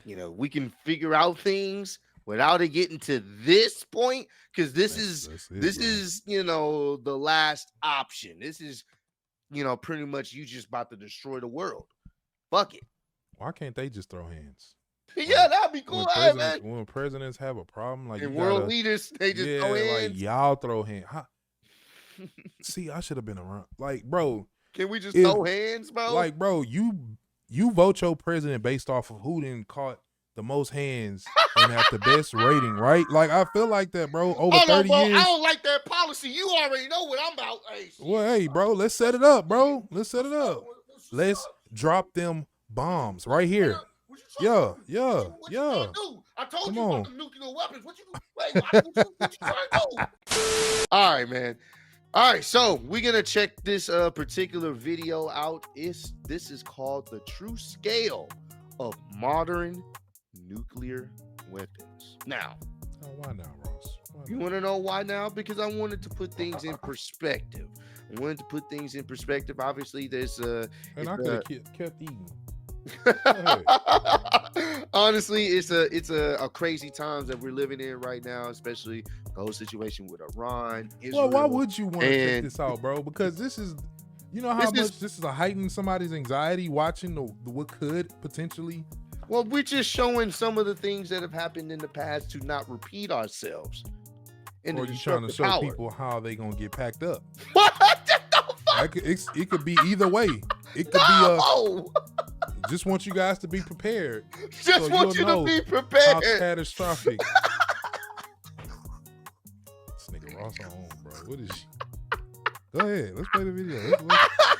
we can figure out things without it getting to this point, because this is the last option. This is pretty much you just about to destroy the world. Fuck it. Why can't they just throw hands? Yeah, that'd be cool. When presidents have a problem, like and world leaders, they just throw hands. Like y'all throw hands. See, I should have been around. Like, bro, can we just throw hands, bro? Like, bro, you vote your president based off of who didn't caught the most hands and have the best rating, right? Like, I feel like that, bro. Over 30 years. I don't like that policy. You already know what I'm about. Hey, bro, let's set it up, bro. Let's set it up. Let's drop them bombs right here. Yeah. I told you about the nuclear weapons. What you trying to do? All right, man. All right, so we're gonna check this particular video out. This is called The True Scale of Modern Nuclear Weapons. Now, why now, Ross? You want to know why now? Because I wanted to put things in perspective. Obviously, there's and I could have kept eating. Honestly, it's a crazy times that we're living in right now, especially the whole situation with Iran, Israel. Well, why would you want to check this out, bro? Because this is, this is a heighten somebody's anxiety watching what could potentially. Well, we're just showing some of the things that have happened in the past to not repeat ourselves. Or you trying to show people how they gonna get packed up? What the fuck? It could be either way. It could be just want you guys to be prepared. Just want you to be prepared. How catastrophic. This nigga Ross on home, bro. What is she? Go ahead. Let's play the video.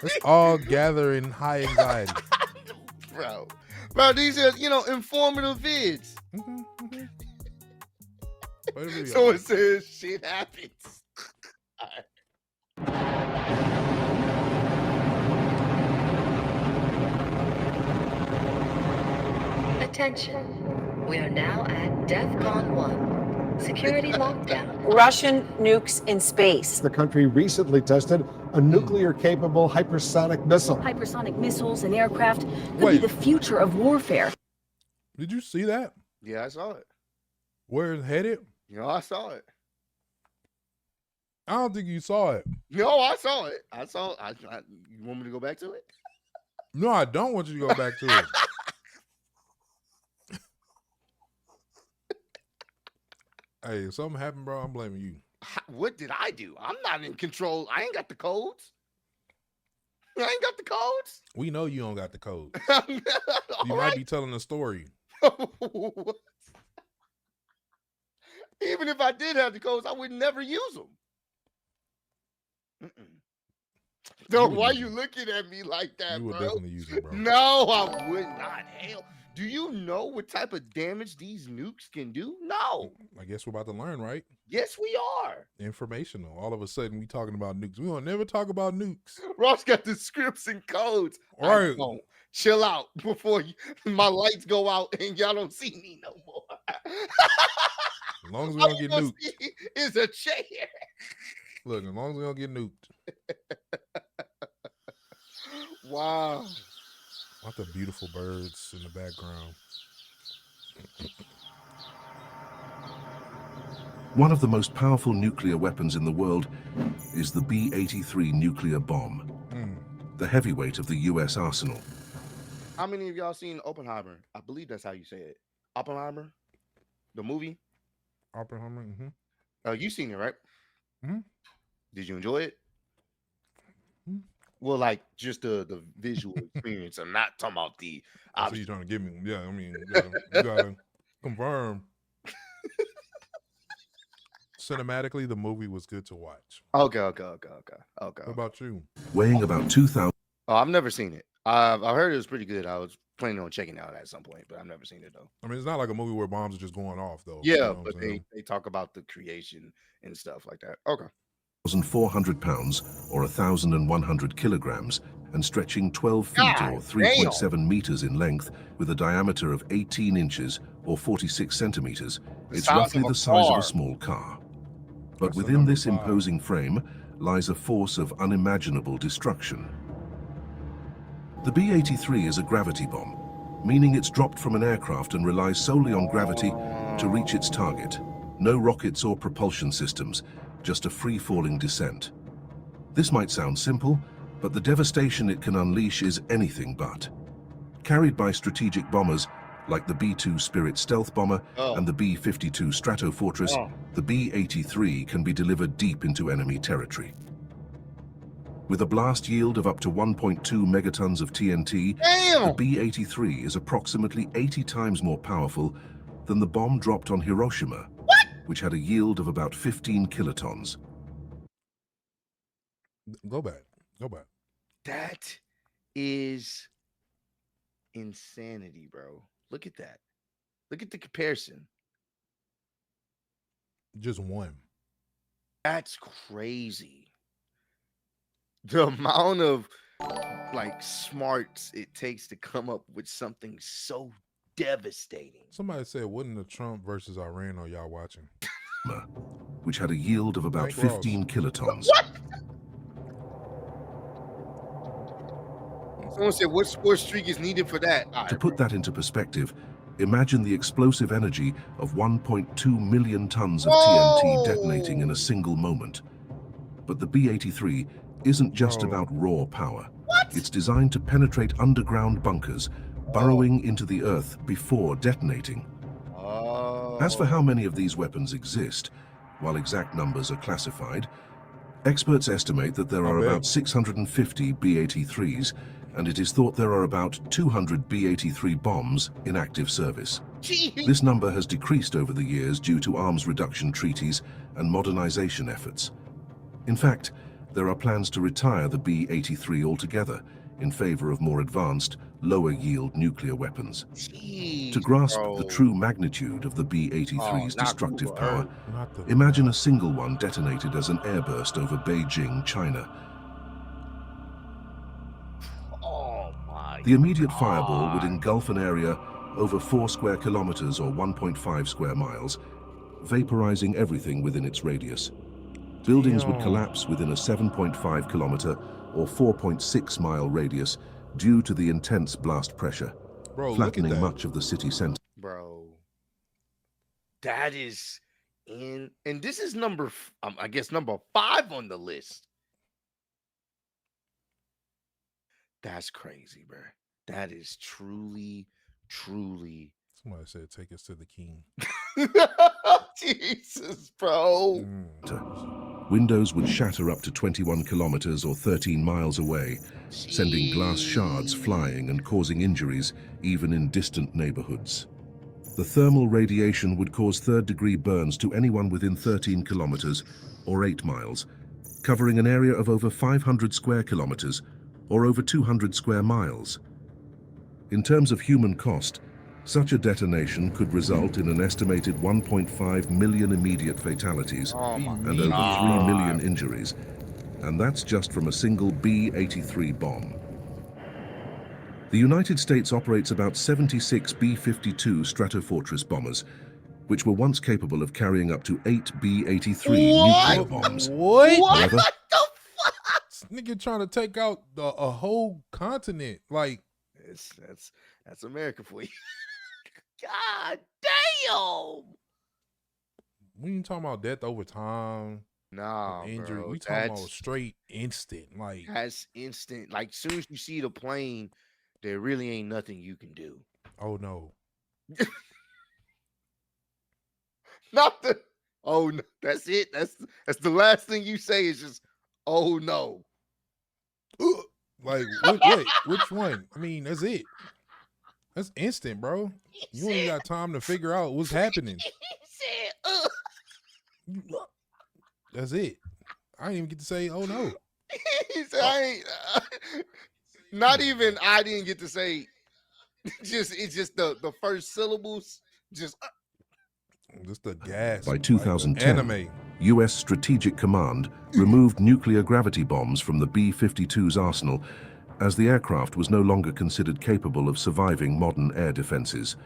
Let's all gather in high anxiety. Bro, these are, informative vids. Play the video. So it says shit happens. All right. Attention, we are now at DEFCON 1. Security lockdown. Russian nukes in space. The country recently tested a nuclear-capable hypersonic missile. Hypersonic missiles and aircraft could be the future of warfare. Did you see that? Yeah, I saw it. Where it's headed? I saw it. I don't think you saw it. No, I saw it. You want me to go back to it? No, I don't want you to go back to it. Hey, if something happened, bro, I'm blaming you. What did I do? I'm not in control. I ain't got the codes. We know you don't got the codes. You might be telling a story. Even if I did have the codes, I would never use them. So why you looking at me like that, you would bro? definitely use them, bro. No, I would not. Hell, do you know what type of damage these nukes can do? No. I guess we're about to learn, right? Yes, we are. Informational. All of a sudden, we talking about nukes. We don't never talk about nukes. Ross got the scripts and codes. All right. Chill out before my lights go out and y'all don't see me no more. As long as we don't get nuked. Is a chair. Look, as long as we don't get nuked. Wow. What the beautiful birds in the background. One of the most powerful nuclear weapons in the world is the B-83 nuclear bomb, the heavyweight of the U.S. arsenal. How many of y'all seen Oppenheimer? I believe that's how you say it. Oppenheimer, the movie. Oppenheimer. You seen it, right? Did you enjoy it? Well, like just the visual experience. I'm not talking about the. So you're trying to give me? Yeah, I mean, you gotta confirm. Cinematically, the movie was good to watch. Okay. What about you? Weighing about 2,000. Oh, I've never seen it. I heard it was pretty good. I was planning on checking it out at some point, but I've never seen it though. I mean, it's not like a movie where bombs are just going off though. Yeah, you know but they talk about the creation and stuff like that. Okay. 1,400 pounds or 1,100 kilograms and stretching 12 feet or 3.7 meters in length with a diameter of 18 inches or 46 centimeters. It's roughly the size of a small car. But within this imposing frame lies a force of unimaginable destruction. The B-83 is a gravity bomb, meaning it's dropped from an aircraft and relies solely on gravity to reach its target. No rockets or propulsion systems, just a free-falling descent. This might sound simple, but the devastation it can unleash is anything but. Carried by strategic bombers like the B-2 Spirit stealth bomber and the B-52 Stratofortress, the B-83 can be delivered deep into enemy territory. With a blast yield of up to 1.2 megatons of TNT, the B-83 is approximately 80 times more powerful than the bomb dropped on Hiroshima, which had a yield of about 15 kilotons. Go back. That is insanity, bro. Look at that. Look at the comparison. Just one. That's crazy. The amount of like smarts it takes to come up with something so devastating. Somebody said, "Wasn't the Trump versus Iran?" Are y'all watching? Which had a yield of about 15 kilotons. What? Someone said, what score streak is needed for that? To put that into perspective, imagine the explosive energy of 1.2 million tons of TNT detonating in a single moment. But the B-83 isn't just about raw power. It's designed to penetrate underground bunkers, burrowing into the earth before detonating. As for how many of these weapons exist, while exact numbers are classified, experts estimate that there are about 650 B-83s, and it is thought there are about 200 B-83 bombs in active service. This number has decreased over the years due to arms reduction treaties and modernization efforts. In fact, there are plans to retire the B-83 altogether in favor of more advanced, lower-yield nuclear weapons. To grasp the true magnitude of the B-83's destructive power, imagine a single one detonated as an airburst over Beijing, China. The immediate fireball would engulf an area over 4 square kilometers or 1.5 square miles, vaporizing everything within its radius. Buildings would collapse within a 7.5 kilometer or 4.6 mile radius due to the intense blast pressure, flattening much of the city center. Bro, that is and this is number, I guess, number 5 on the list. That's crazy, bro. That is truly. Somebody said, "Take us to the king." Jesus, bro. Windows would shatter up to 21 kilometers or 13 miles away, sending glass shards flying and causing injuries even in distant neighborhoods. The thermal radiation would cause third-degree burns to anyone within 13 kilometers or 8 miles, covering an area of over 500 square kilometers or over 200 square miles. In terms of human cost, such a detonation could result in an estimated 1.5 million immediate fatalities and over 3 million injuries, and that's just from a single B-83 bomb. The United States operates about 76 B-52 Stratofortress bombers, which were once capable of carrying up to 8 B-83 nuclear bombs. However, What the fuck? This nigga trying to take out a whole continent. Like, that's America for you. God damn. we ain't talking about death over time. Nah, Injury. bro. We talking about straight instant. Like, That's instant. Like, soon as you see the plane, there really ain't nothing you can do. oh no. Nothing. Oh no. That's it. That's the last thing you say is just, oh no. Like, wait, which one? I mean, that's it. That's instant, bro. You ain't got time to figure out what's happening. That's it. I didn't even get to say, oh no. He said, I ain't, not even I didn't get to say, it's just the first syllables, just the gas. by 2010, anime. U.S. Strategic Command removed nuclear gravity bombs from the B-52's arsenal, as the aircraft was no longer considered capable of surviving modern air defenses.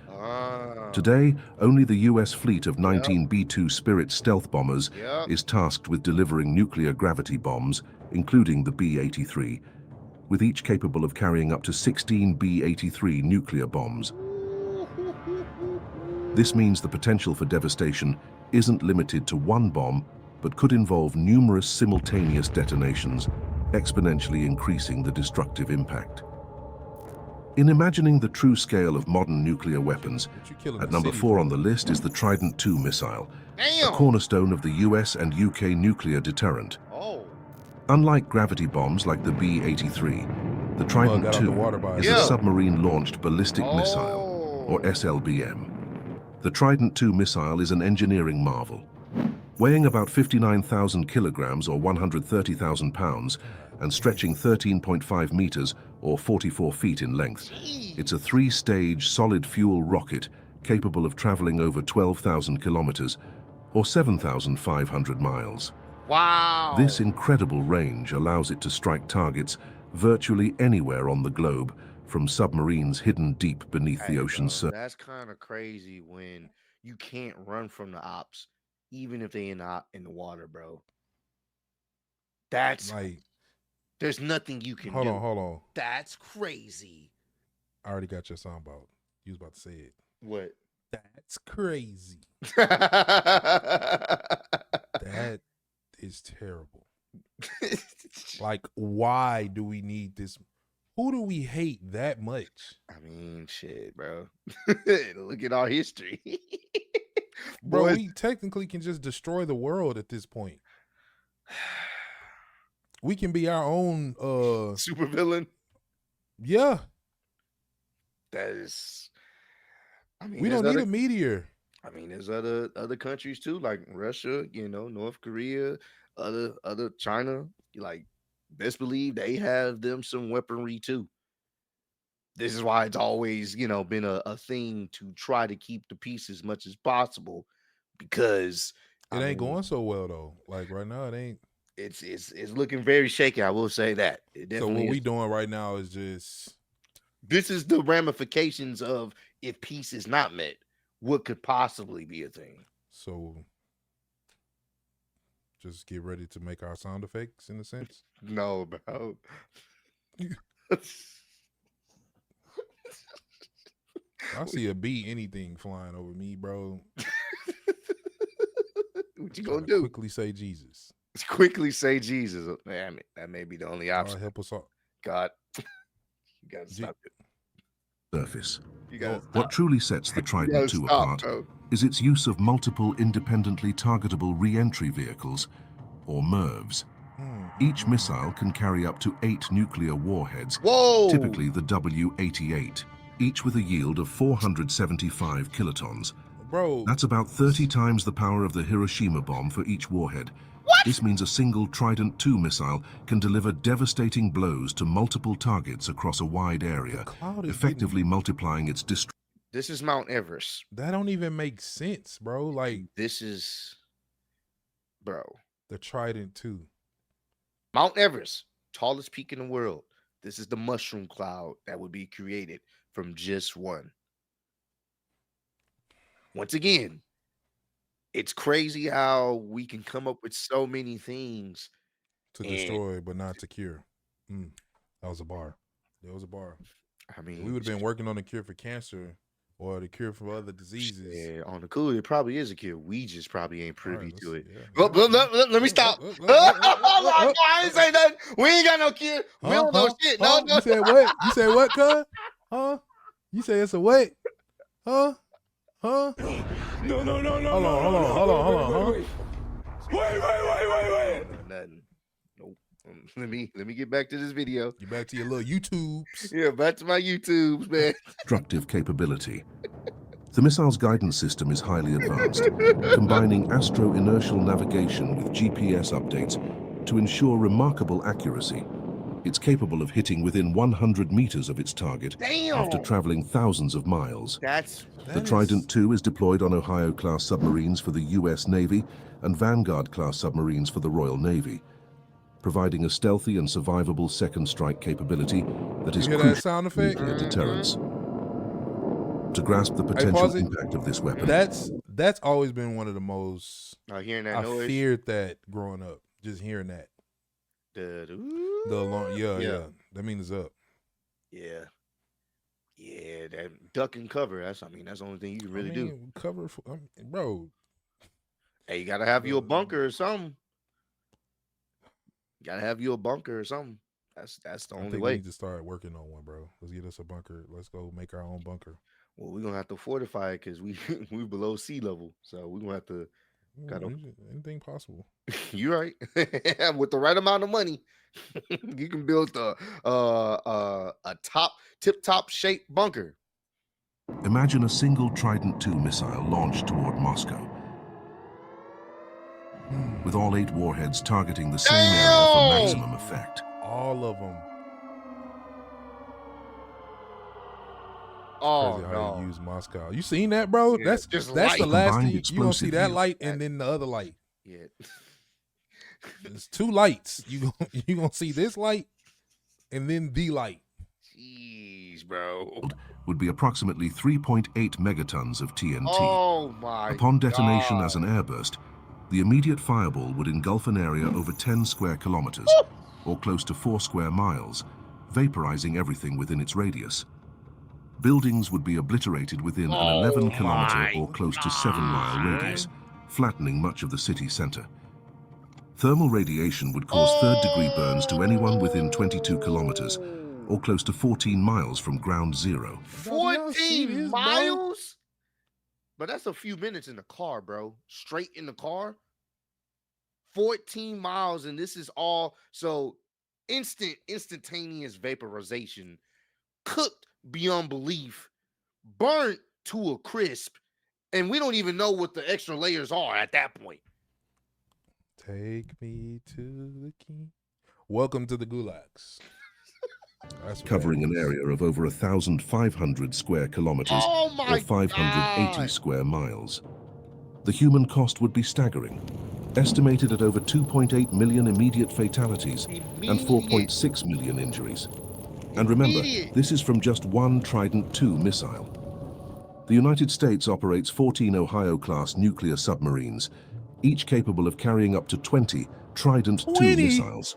Today, only the U.S. fleet of 19 B-2 Spirit stealth bombers is tasked with delivering nuclear gravity bombs, including the B-83. with each capable of carrying up to 16 B-83 nuclear bombs. This means the potential for devastation isn't limited to one bomb, but could involve numerous simultaneous detonations, exponentially increasing the destructive impact. In imagining the true scale of modern nuclear weapons, at number 4 on the list is the Trident II missile, a cornerstone of the US and UK nuclear deterrent. Unlike gravity bombs like the B-83, the Trident II is a submarine-launched ballistic missile, or SLBM. The Trident II missile is an engineering marvel. Weighing about 59,000 kilograms or 130,000 pounds and stretching 13.5 meters or 44 feet in length, it's a 3-stage solid-fuel rocket capable of traveling over 12,000 kilometers or 7,500 miles. Wow! This incredible range allows it to strike targets virtually anywhere on the globe, from submarines hidden deep beneath the ocean's surface. That's kind of crazy when you can't run from the ops, even if they in the water, bro. That's like, there's nothing you can do. Hold on. That's crazy. I already got your sound about. You was about to say it. What? That's crazy. That is terrible. Like, why do we need this? Who do we hate that much? I mean, shit, bro. Look at our history. Bro, Boy, we technically can just destroy the world at this point. We can be our own super villain. Yeah. That is, I mean, we don't need a meteor. I mean, there's other countries too, like Russia, North Korea, other China. Like, best believe they have them some weaponry too. This is why it's always, been a thing to try to keep the peace as much as possible, because it ain't going so well though. Like right now, it ain't. It's looking very shaky. I will say that. So what we doing right now is just. This is the ramifications of if peace is not met, what could possibly be a thing. So just get ready to make our sound effects in a sense. No, bro. I see a bee anything flying over me, bro. What you gonna do? Quickly say Jesus. Quickly say Jesus. Damn it. That may be the only option. God help us all. God. You gotta stop it. Surface. What What truly sets the Trident II apart is its use of multiple independently targetable re-entry vehicles, or MIRVs. Each missile can carry up to 8 nuclear warheads, typically the W-88, each with a yield of 475 kilotons. Bro, that's about 30 times the power of the Hiroshima bomb for each warhead. This means a single Trident II missile can deliver devastating blows to multiple targets across a wide area, effectively multiplying its destruction. This is Mount Everest. That don't even make sense, bro. Like, this is, bro. The Trident II. Mount Everest, tallest peak in the world. This is the mushroom cloud that would be created from just one. Once again, it's crazy how we can come up with so many things to destroy, but not to cure. That was a bar. There was a bar. I mean, we would have been working on a cure for cancer or the cure for other diseases. Yeah, on the cool, it probably is a cure. We just probably ain't privy to it. Let me stop. I ain't say nothing. We ain't got no cure. We don't know shit. No. You said what? You said what, cuz? Huh? You say it's a what? Huh? No. Hold on. Wait. Nothing. Nope. Let me get back to this video. Get back to your little YouTubes. Yeah, back to my YouTubes, man. Destructive capability. The missile's guidance system is highly advanced, combining astro-inertial navigation with GPS updates to ensure remarkable accuracy. It's capable of hitting within 100 meters of its target after traveling thousands of miles. The Trident II is deployed on Ohio-class submarines for the U.S. Navy and Vanguard-class submarines for the Royal Navy, providing a stealthy and survivable second strike capability that is crucial to nuclear deterrence. To grasp the potential impact of this weapon. That's always been one of the most. Hearing that I noise. feared that growing up, just hearing that. The alarm, yeah. That means it's up. Yeah. Yeah, that duck and cover. That's the only thing you can really do. Cover, bro. Hey, you gotta have you a bunker or something. You gotta have you a bunker or something. That's the only way. We need to start working on one, bro. Let's get us a bunker. Let's go make our own bunker. Well, we're gonna have to fortify it because we're below sea level, so we're gonna have to. Anything possible. You're right. With the right amount of money, you can build a tip-top shaped bunker. Imagine a single Trident II missile launched toward Moscow, with all 8 warheads targeting the same area for maximum effect. All of them. Oh, crazy how they use Moscow. You seen that, bro? Yeah, that's the last thing you gonna see. That light and then the other light. Yeah. There's 2 lights. You gonna see this light and then the light. Jeez, bro. Would be approximately 3.8 megatons of TNT. Oh my! Upon detonation as an airburst, the immediate fireball would engulf an area over 10 square kilometers, or close to 4 square miles, vaporizing everything within its radius. Buildings would be obliterated within an 11-kilometer or close to 7-mile radius, flattening much of the city center. Thermal radiation would cause third-degree burns to anyone within 22 kilometers, or close to 14 miles from ground zero. 14 miles? But that's a few minutes in the car, bro. Straight in the car. 14 miles, and this is all so instantaneous vaporization, cooked beyond belief, burnt to a crisp, and we don't even know what the extra layers are at that point. Take me to the king. Welcome to the gulags. Covering an area of over 1,500 square kilometers or 580 square miles. The human cost would be staggering, estimated at over 2.8 million immediate fatalities and 4.6 million injuries. And remember, this is from just one Trident II missile. The United States operates 14 Ohio-class nuclear submarines, each capable of carrying up to 20 Trident II missiles.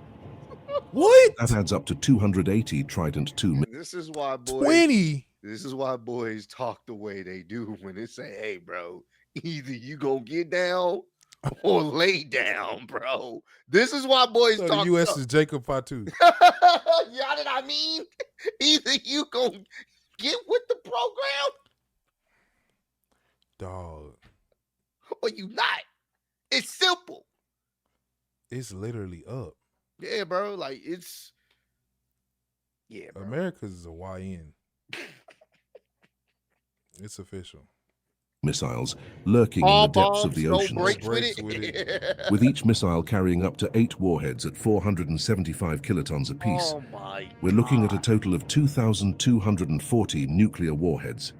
What? That adds up to 280 Trident II. This is why boys. 20. This is why boys talk the way they do when they say, "Hey, bro, either you gonna get down or lay down, bro." This is why boys so talk. The U.S. is Jacob Fatu. You know what I mean? Either you gonna get with the program, dog, or you not. It's simple. It's literally up. Yeah, bro. Like it's. Yeah, bro. America's a YN. It's official. Missiles lurking in the depths of the oceans, with each missile carrying up to 8 warheads at 475 kilotons apiece. Oh my God. We're looking at a total of 2,240 nuclear warheads.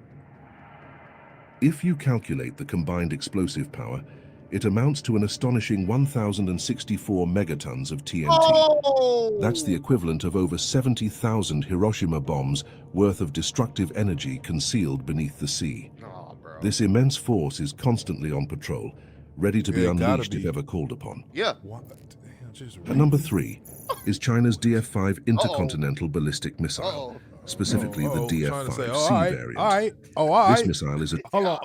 If you calculate the combined explosive power, it amounts to an astonishing 1,064 megatons of TNT. Oh! That's the equivalent of over 70,000 Hiroshima bombs worth of destructive energy concealed beneath the sea. Oh, bro. This immense force is constantly on patrol, ready to be unleashed if ever called upon. Yeah. At number 3 is China's DF-5 intercontinental ballistic missile, specifically the DF-5C variant. This missile is a... Hold on.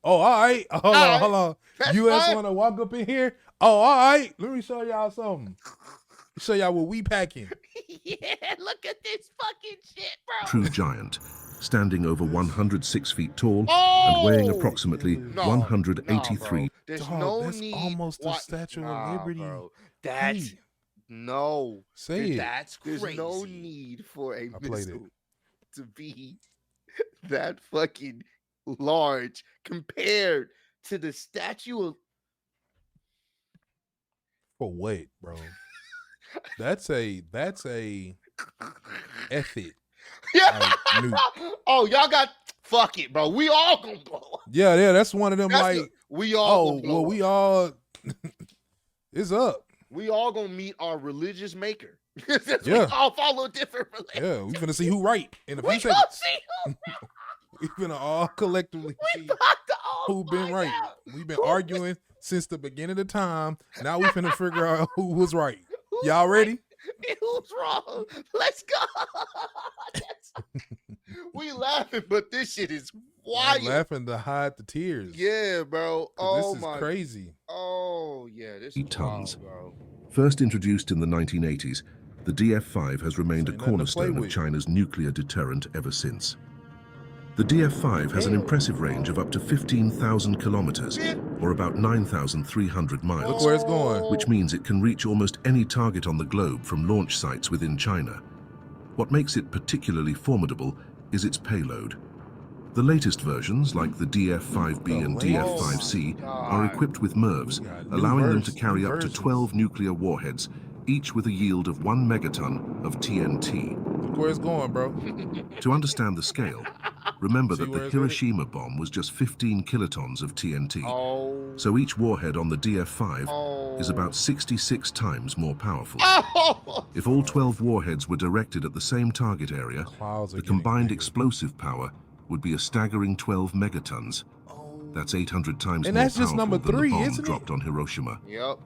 Hold on. You guys want to walk up in here? All right. Let me show y'all something. Show y'all what we packing. Yeah, look at this fucking shit, bro. True giant, standing over 106 feet tall and weighing approximately 183. There's Dog, no that's need. almost the Statue of Liberty. Bro. That's no. Say it. That's crazy. There's no need for a missile to be that fucking large compared to the statue of. For what, bro? That's a effort. Yeah. Oh, y'all got fuck it, bro. We all gonna blow up. Yeah, that's one of them. We all. Oh, well, we all. It's up. We all gonna meet our religious maker. Yeah. We all follow different religions. Yeah, we finna see who right in a few We seconds. gonna see who right. We finna all collectively see who been right. We've been arguing since the beginning of the time. Now we finna figure out who was right. Y'all ready? Who's wrong? Let's go. We laughing, but this shit is wild. I'm laughing to hide the tears. Yeah, bro. Oh this is my. crazy. Oh yeah, this is tons. wild, bro. First introduced in the 1980s, the DF-5 has remained a Ain't nothing to play cornerstone of with. China's nuclear deterrent ever since. The DF-5 has an impressive range of up to 15,000 kilometers, or about 9,300 Look miles, where it's going. which means it can reach almost any target on the globe from launch sites within China. What makes it particularly formidable is its payload. The latest versions, like the DF-5B and DF-5C, are equipped with MIRVs, allowing them to carry up to 12 nuclear warheads, each with a yield of 1 megaton of TNT. Look where it's going, bro. To understand the scale, remember See that where the it's headed? Hiroshima bomb was just 15 kilotons of TNT. Oh. So each warhead on the DF-5 is about 66 times more powerful. Oh. If all 12 warheads were directed at the same target area, Clouds are the getting combined bigger. explosive power would be a staggering 12 megatons. That's 800 times And more that's just powerful number than 3, the bomb isn't it? dropped on Hiroshima. Yep.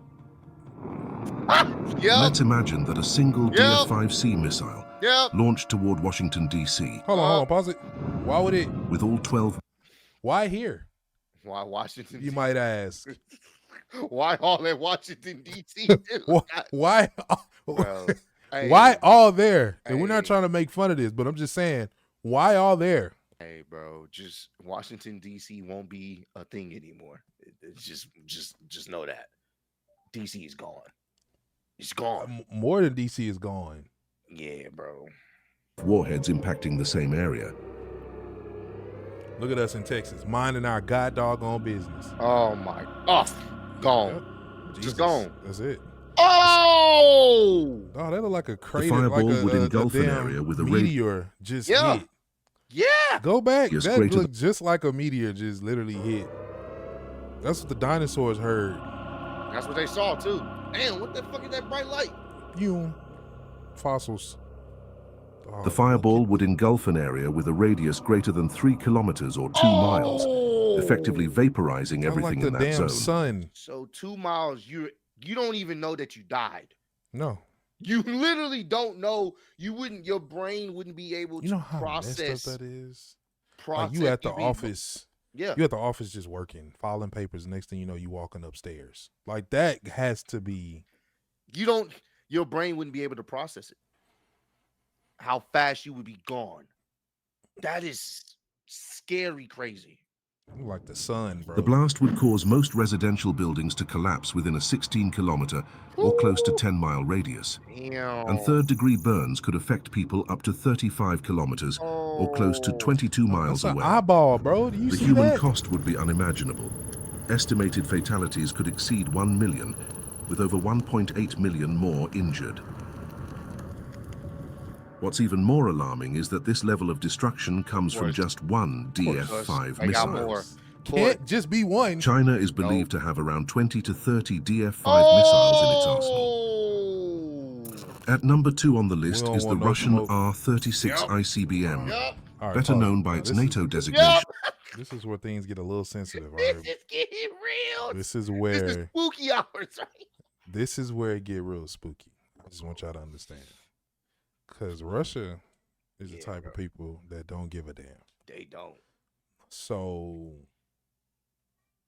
Yep. Let's imagine that a single DF-5C missile Yep. launched toward Washington, D.C. Hold on, pause it. Why would it? with all 12 Why here? Why Washington? You might ask. Why all at Washington D.C.? Why? Bro, hey, Why all there? And we're not Hey. trying to make fun of this, but I'm just saying, why all there? Hey, bro, just Washington D.C. won't be a thing anymore. It's just know that D.C. is gone. It's gone. More than DC is gone. Yeah, bro. warheads impacting the same area. Look at us in Texas, minding our god doggone business. Oh my, off, gone, Yep. just Jesus, gone. That's it. Oh, Oh, that look like a The crater, fireball like would a engulf an damn area with a meteor just Yeah. hit. yeah. Go back. Yes, That greater looked just like a meteor just literally hit. That's what the dinosaurs heard. That's what they saw too. Damn, what the fuck is that bright light? You fossils. Oh, The fireball would engulf an area with a radius greater than 3 kilometers or 2 miles, effectively vaporizing kinda everything like in the that damn zone. sun. So 2 miles, you don't even know that you died. No, You literally don't know. Your brain wouldn't be able you know to how process. messed up that is. Like process you at the you being- office. Yeah. You at the office just working, filing papers. Next thing you know, you walking upstairs. Like that has to be. Your brain wouldn't be able to process it. How fast you would be gone. That is scary crazy. Like the sun, bro. The blast would cause most residential buildings to collapse within a 16-kilometer or close to 10-mile radius. Damn. And third-degree burns could affect people up to 35 kilometers or close to 22 miles That's an away. eyeball, bro. Do you The see human that? cost would be unimaginable. Estimated fatalities could exceed 1 million, with over 1.8 million more injured. What's even more alarming is that this level of destruction comes from course. just one DF-5 I got missile. more. Can't just be one. China is believed to have around 20 to 30 DF-5 missiles in its arsenal. At number 2 on the list don't is the want no Russian smoke. R-36 Yep. ICBM, Yup. All right, better pause known it. by Now, its this is- NATO designation. Yup. This is where things get a little sensitive. All This right? is getting real. This is This is where spooky hours, right? this is where it get real spooky. I just want y'all to understand, because Russia is the Yeah, type bro. of people that don't give a damn. They don't. So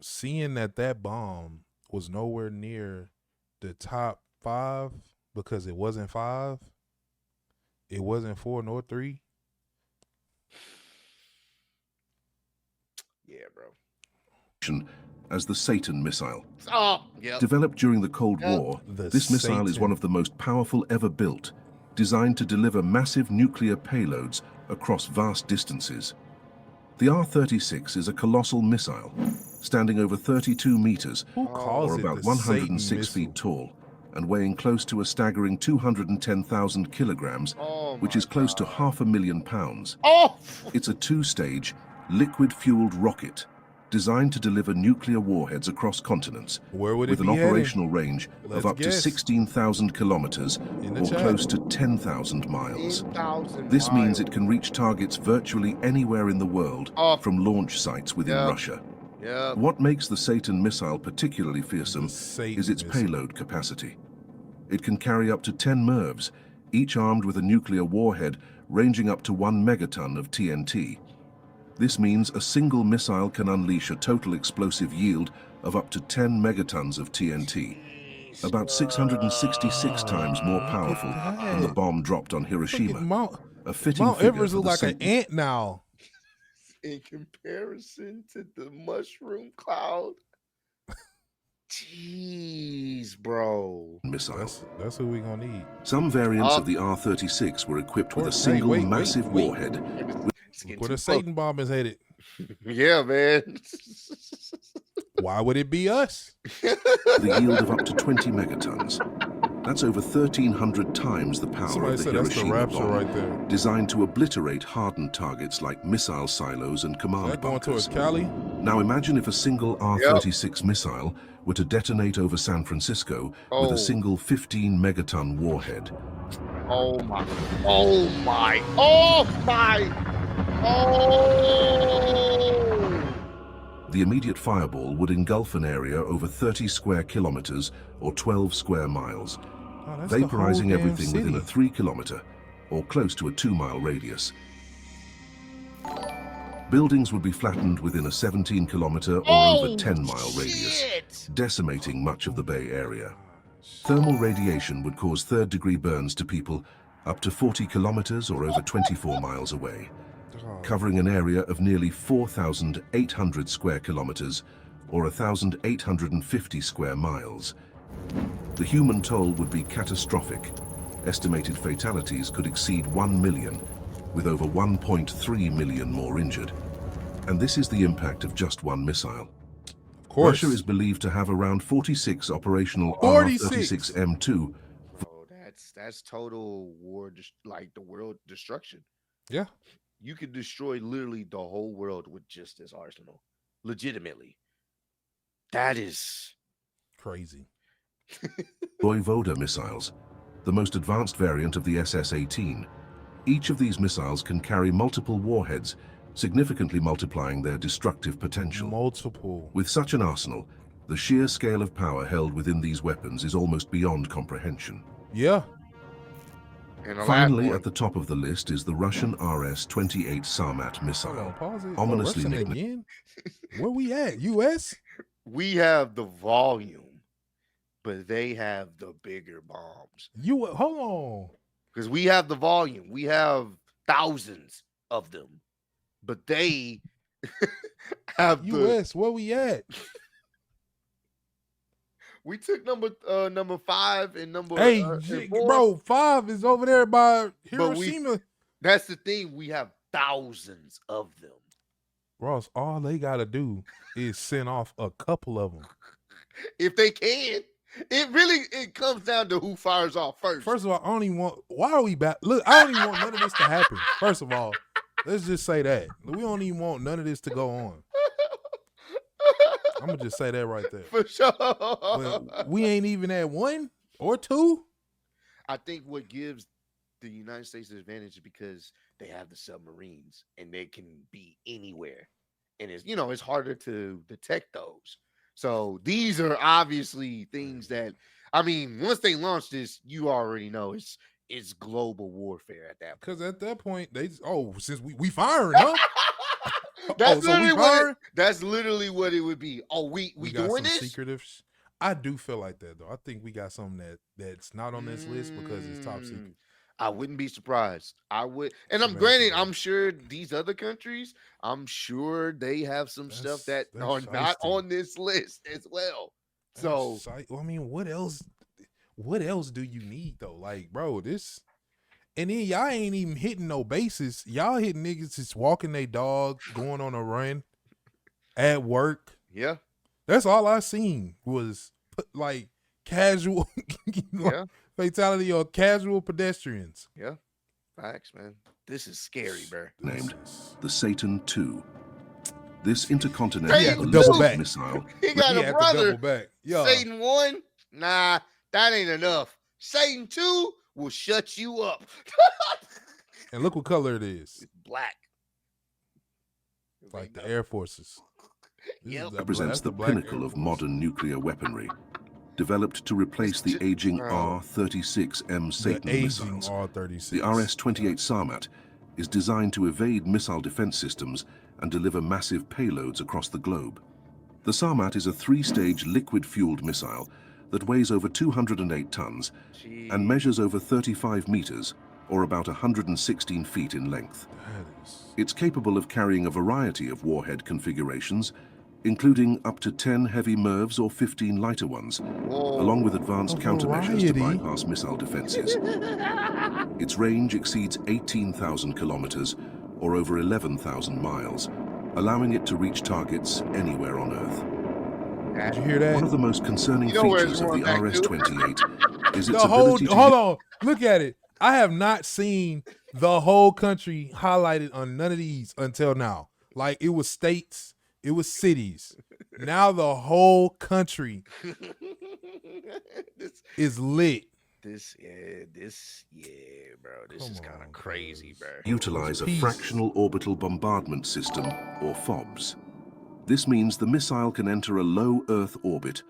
seeing that bomb was nowhere near the top 5 because it wasn't 5, it wasn't 4 nor 3. Yeah, bro. As the Satan missile. Oh, yeah. Developed during the Cold Yep. War, The this missile is Satan. one of the most powerful ever built, designed to deliver massive nuclear payloads across vast distances. The R-36 is a colossal missile, standing over 32 meters, Who calls or it about the 106 Satan feet tall, and weighing close to a staggering 210,000 kilograms, Oh, which my is close to God. 500,000 pounds. Oh, It's a 2-stage, liquid-fueled rocket designed to deliver nuclear warheads across continents, Where would it with an be heading? operational range Let's of up to guess. 16,000 kilometers In the or chat. close to 10,000 miles. 10,000 This means miles. it can reach targets virtually anywhere in the world Oh. from launch sites within Yeah. Russia. Yeah. What makes the Satan missile particularly fearsome The Satan is its missile. payload capacity. It can carry up to 10 MIRVs, each armed with a nuclear warhead ranging up to 1 megaton of TNT. This means a single missile can unleash a total explosive yield of up to 10 megatons of TNT, about 666 times more powerful than the bomb dropped on Hiroshima. A fitting Mount figure Everest for look the like an ant now. In comparison to the mushroom cloud. Jeez, bro. missile. That's who we gonna need. Some variants of the R-36 were equipped with a single massive warhead. Where the Satan bomb is headed. Yeah, man. Why would it be us? The yield of up to 20 megatons. That's over 1,300 times the power Somebody of the said that's the Hiroshima rapture bomb, right there. designed to obliterate hardened targets like missile silos and command That going bunkers. towards Cali? Now imagine if a single R-36 missile were to detonate over San Francisco with a single 15 megaton warhead. Oh my. Oh my. Oh my. Oh. The immediate fireball would engulf an area over 30 square kilometers or 12 square miles, vaporizing everything within a 3-kilometer or close to a 2-mile radius. Buildings would be flattened within a 17-kilometer or over 10-mile radius, decimating much of the Bay Area. Thermal radiation would cause third-degree burns to people up to 40 kilometers or over 24 miles away, covering an area of nearly 4,800 square kilometers or 1,850 square miles. The human toll would be catastrophic. Estimated fatalities could exceed 1 million, with over 1.3 million more injured. And this is the impact of just one missile. Of course. Russia is believed to have around 46 operational R-36M2. Oh, that's total war, like the world destruction. Yeah. You could destroy literally the whole world with just this arsenal. Legitimately. That is crazy. Voivode missiles, the most advanced variant of the SS-18. Each of these missiles can carry multiple warheads, significantly multiplying their destructive potential. Multiple. With such an arsenal, the sheer scale of power held within these weapons is almost beyond comprehension. Yeah. And finally, at the top of the list is the Russian RS-28 Sarmat missile. Hold on, pause it. Ominously Russian nicknamed. again? Where we at? U.S.? We have the volume, but they have the bigger bombs. Hold on. Because we have the volume. We have thousands of them. But they have U.S., where we at? We took number 5 and number Hey, and 4. bro, 5 is over there by Hiroshima. That's the thing. We have thousands of them. Ross, all they got to do is send off a couple of them. If they can. It comes down to who fires off first. First of all, I don't even want, why are we back? Look, I don't even want none of this to happen. First of all, let's just say that. We don't even want none of this to go on. I'm going to just say that right there. For sure. But we ain't even at 1 or 2. I think what gives the United States an advantage is because they have the submarines and they can be anywhere. And it's harder to detect those. So these are obviously things that, once they launch this, you already know it's global warfare at that point. Because at that point, since we firing, huh? That's literally what it would be. Oh, we got doing some this? Secretive. I do feel like that though. I think we got something that's not on this list because it's top secret. I wouldn't be surprised. I would, and I'm sure these other countries, I'm sure they have some stuff that are not on this list as well. So what else? What else do you need though? Like, bro, this. And then y'all ain't even hitting no bases. Y'all hitting niggas just walking their dog, going on a run, at work. Yeah. That's all I seen was like casual fatality or casual pedestrians. Yeah. Facts, man. This is scary, bro. Named the Satan II. This intercontinental missile. He got a brother. Yeah. Satan 1? Nah, that ain't enough. Satan 2 will shut you up. And look what color it is. It's black. Like the Air Forces. Represents the pinnacle of modern nuclear weaponry. developed to replace the aging Bro. R-36M The Satan aging missiles. R-36. The RS-28 Sarmat is designed to evade missile defense systems and deliver massive payloads across the globe. The Sarmat is a 3-stage liquid-fueled missile that weighs over 208 tons and measures over 35 meters, or about 116 feet in length. It's capable of carrying a variety of warhead configurations, including up to 10 heavy MIRVs or 15 lighter ones, along with advanced countermeasures to bypass missile defenses. Its range exceeds 18,000 kilometers, or over 11,000 miles, allowing it to reach targets anywhere on Earth. Did you hear that? One of the most concerning features of the RS-28 is its ability to... Hold on, look at it. I have not seen the whole country highlighted on none of these until now. Like, it was states, it was cities. Now the whole country is lit. Bro. This is kind of crazy, bro. Utilize a fractional orbital bombardment system, or FOBS. This means the missile can enter a low Earth orbit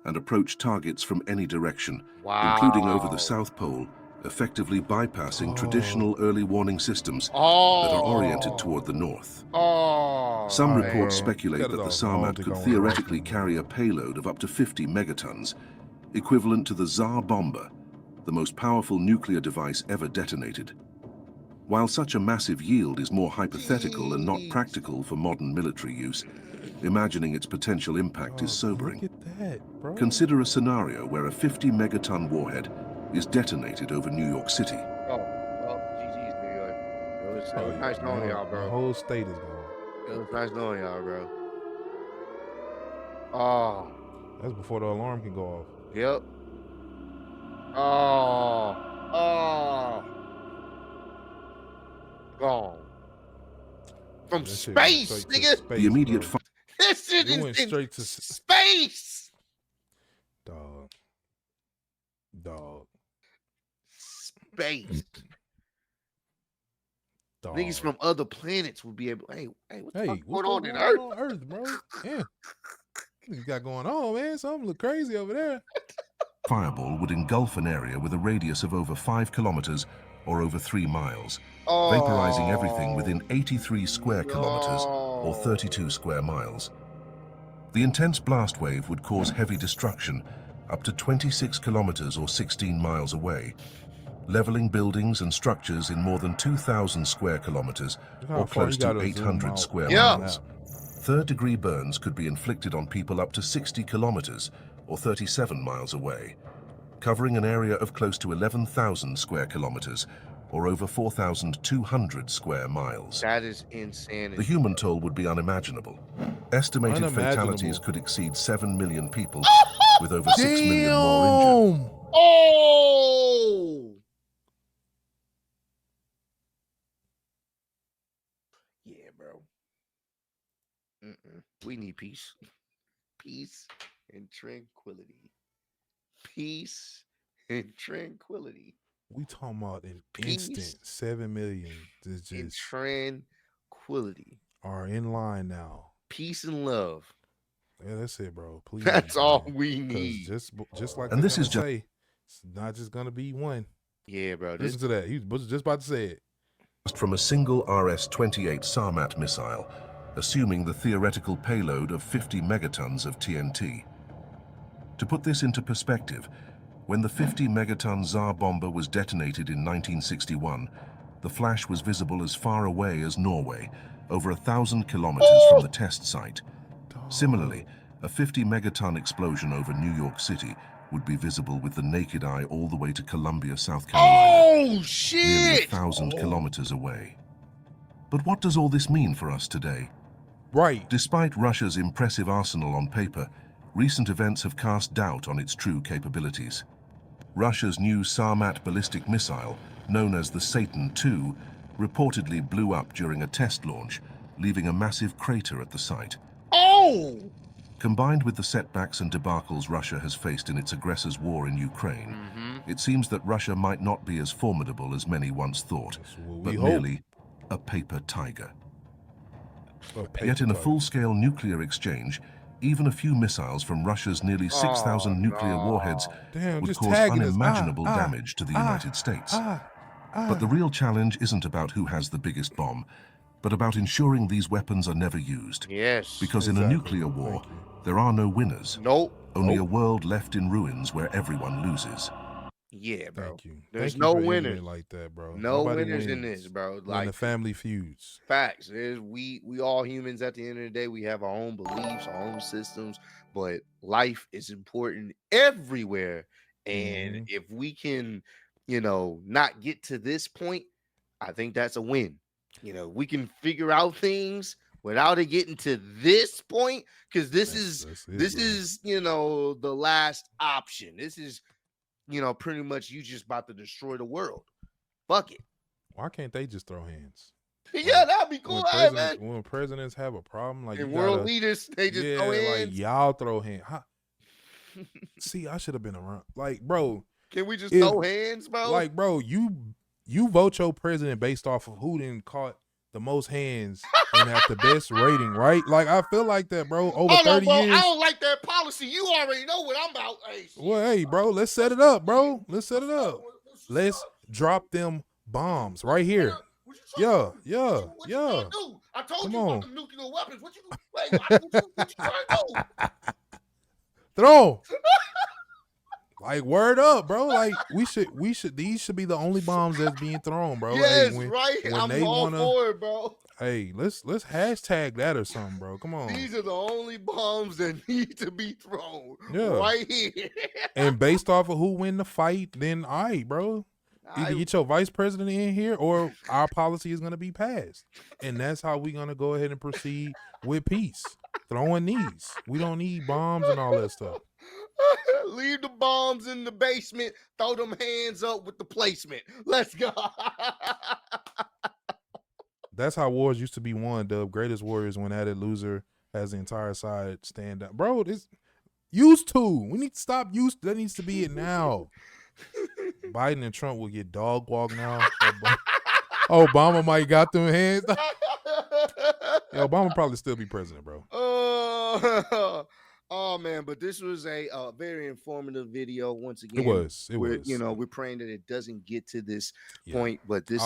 and approach targets from any direction, including over the South Pole, effectively bypassing traditional early warning systems that are oriented toward the north. Some reports speculate that the Sarmat could theoretically carry a payload of up to 50 megatons, equivalent to the Tsar bomber, the most powerful nuclear device ever detonated. While such a massive yield is more hypothetical and not practical for modern military use, imagining its potential impact is sobering. Look at that, bro. Consider a scenario where a 50-megaton warhead is detonated over New York City. GG's, New York. It was nice knowing y'all, bro. The whole state is gone. It was nice knowing y'all, bro. Oh. That's before the alarm can go off. Yep. Gone. From space, nigga. The immediate This shit is went in straight to space. Dog. Space. Dog. Niggas from other planets would be able. Hey, what the fuck what's going on in Earth? on Earth, bro? Yeah. What you got going on, man? Something look crazy over there. Fireball would engulf an area with a radius of over 5 kilometers or over 3 miles, vaporizing everything within 83 square kilometers or 32 square miles. The intense blast wave would cause heavy destruction up to 26 kilometers or 16 miles away, leveling buildings and structures in more than 2,000 square kilometers or close to 800 square miles. Third-degree burns could be inflicted on people up to 60 kilometers or 37 miles away, covering an area of close to 11,000 square kilometers or over 4,200 square miles. That is insanity. The human toll would be unimaginable. Estimated fatalities could exceed 7 million people, with over 6 million more injured. Oh! Yeah, bro. We need peace. Peace and tranquility. Peace and tranquility. We talking about an instant 7 million is just and tranquility are in line now. Peace and love. Yeah, that's it, bro. Please. That's all we need. Just like, and this is say, it's not just gonna be one. Yeah, bro. Listen to that. He was just about to say it. From a single RS-28 Sarmat missile, assuming the theoretical payload of 50 megatons of TNT. To put this into perspective, when the 50-megaton Tsar bomber was detonated in 1961, the flash was visible as far away as Norway, over 1,000 kilometers from the test site. Similarly, a 50-megaton explosion over New York City would be visible with the naked eye all the way to Columbia, South Carolina. Oh, shit! Nearly 1,000 kilometers away. But what does all this mean for us today? Right. Despite Russia's impressive arsenal on paper, recent events have cast doubt on its true capabilities. Russia's new Sarmat ballistic missile, known as the Satan II, reportedly blew up during a test launch, leaving a massive crater at the site. Oh! Combined with the setbacks and debacles Russia has faced in its aggressors' war in Ukraine, it seems that Russia might not be as formidable as many once thought, but merely a paper tiger. Yet in a full-scale nuclear exchange, Even a few missiles from Russia's nearly 6,000 nuclear warheads Damn, would just cause tagging us. unimaginable damage to the United States. But the real challenge isn't about who has the biggest bomb, but about ensuring these weapons are never used. Yes. Because in a nuclear war, there are no winners. Nope. Only a world left in ruins where everyone loses. Yeah, bro. Thank you. There's Thank no you for ending winners it like that, bro. No Nobody winners in wins this, bro. when the Like, family feuds. facts. We all humans at the end of the day. We have our own beliefs, our own systems, but life is important everywhere. And if we can, not get to this point, I think that's a win. We can figure out things without it getting to this point, because this is the last option. This is pretty much you just about to destroy the world. Fuck it. Why can't they just throw hands? Yeah, that'd be cool. When presidents have a problem, like and world leaders, they just throw hands. Like y'all throw hands. See, I should have been around. Like, bro, can we just throw hands, bro? Like, bro, you vote your president based off of who didn't caught the most hands and have the best rating, right? Like, I feel like that, bro. Over 30 years. I don't like that policy. You already know what I'm about. Hey, bro, let's set it up, bro. Let's set it up. Let's drop them bombs right here. Yeah. I told you about the nuclear weapons. What you trying to do? Throw. Like, word up, bro. Like, these should be the only bombs that's being thrown, bro. Yes, hey, right. I'm all for it, bro. Hey, let's hashtag that or something, bro. Come on. These are the only bombs that need to be thrown. Yeah. Right here. And based off of who win the fight, then all right, bro. Either get your vice president in here or our policy is going to be passed. And that's how we're going to go ahead and proceed with peace. Throwing these. We don't need bombs and all that stuff. Leave the bombs in the basement. Throw them hands up with the placement. Let's go. That's how wars used to be won, Dub. Greatest warriors when added loser has the entire side stand up. Bro, this used to. We need to stop used to. That needs to be it now. Biden and Trump will get dog walk now. Obama might got them hands. Yeah, Obama probably still be president, bro. Oh man, but this was a very informative video. Once again, it was. We're praying that it doesn't get to this point, but this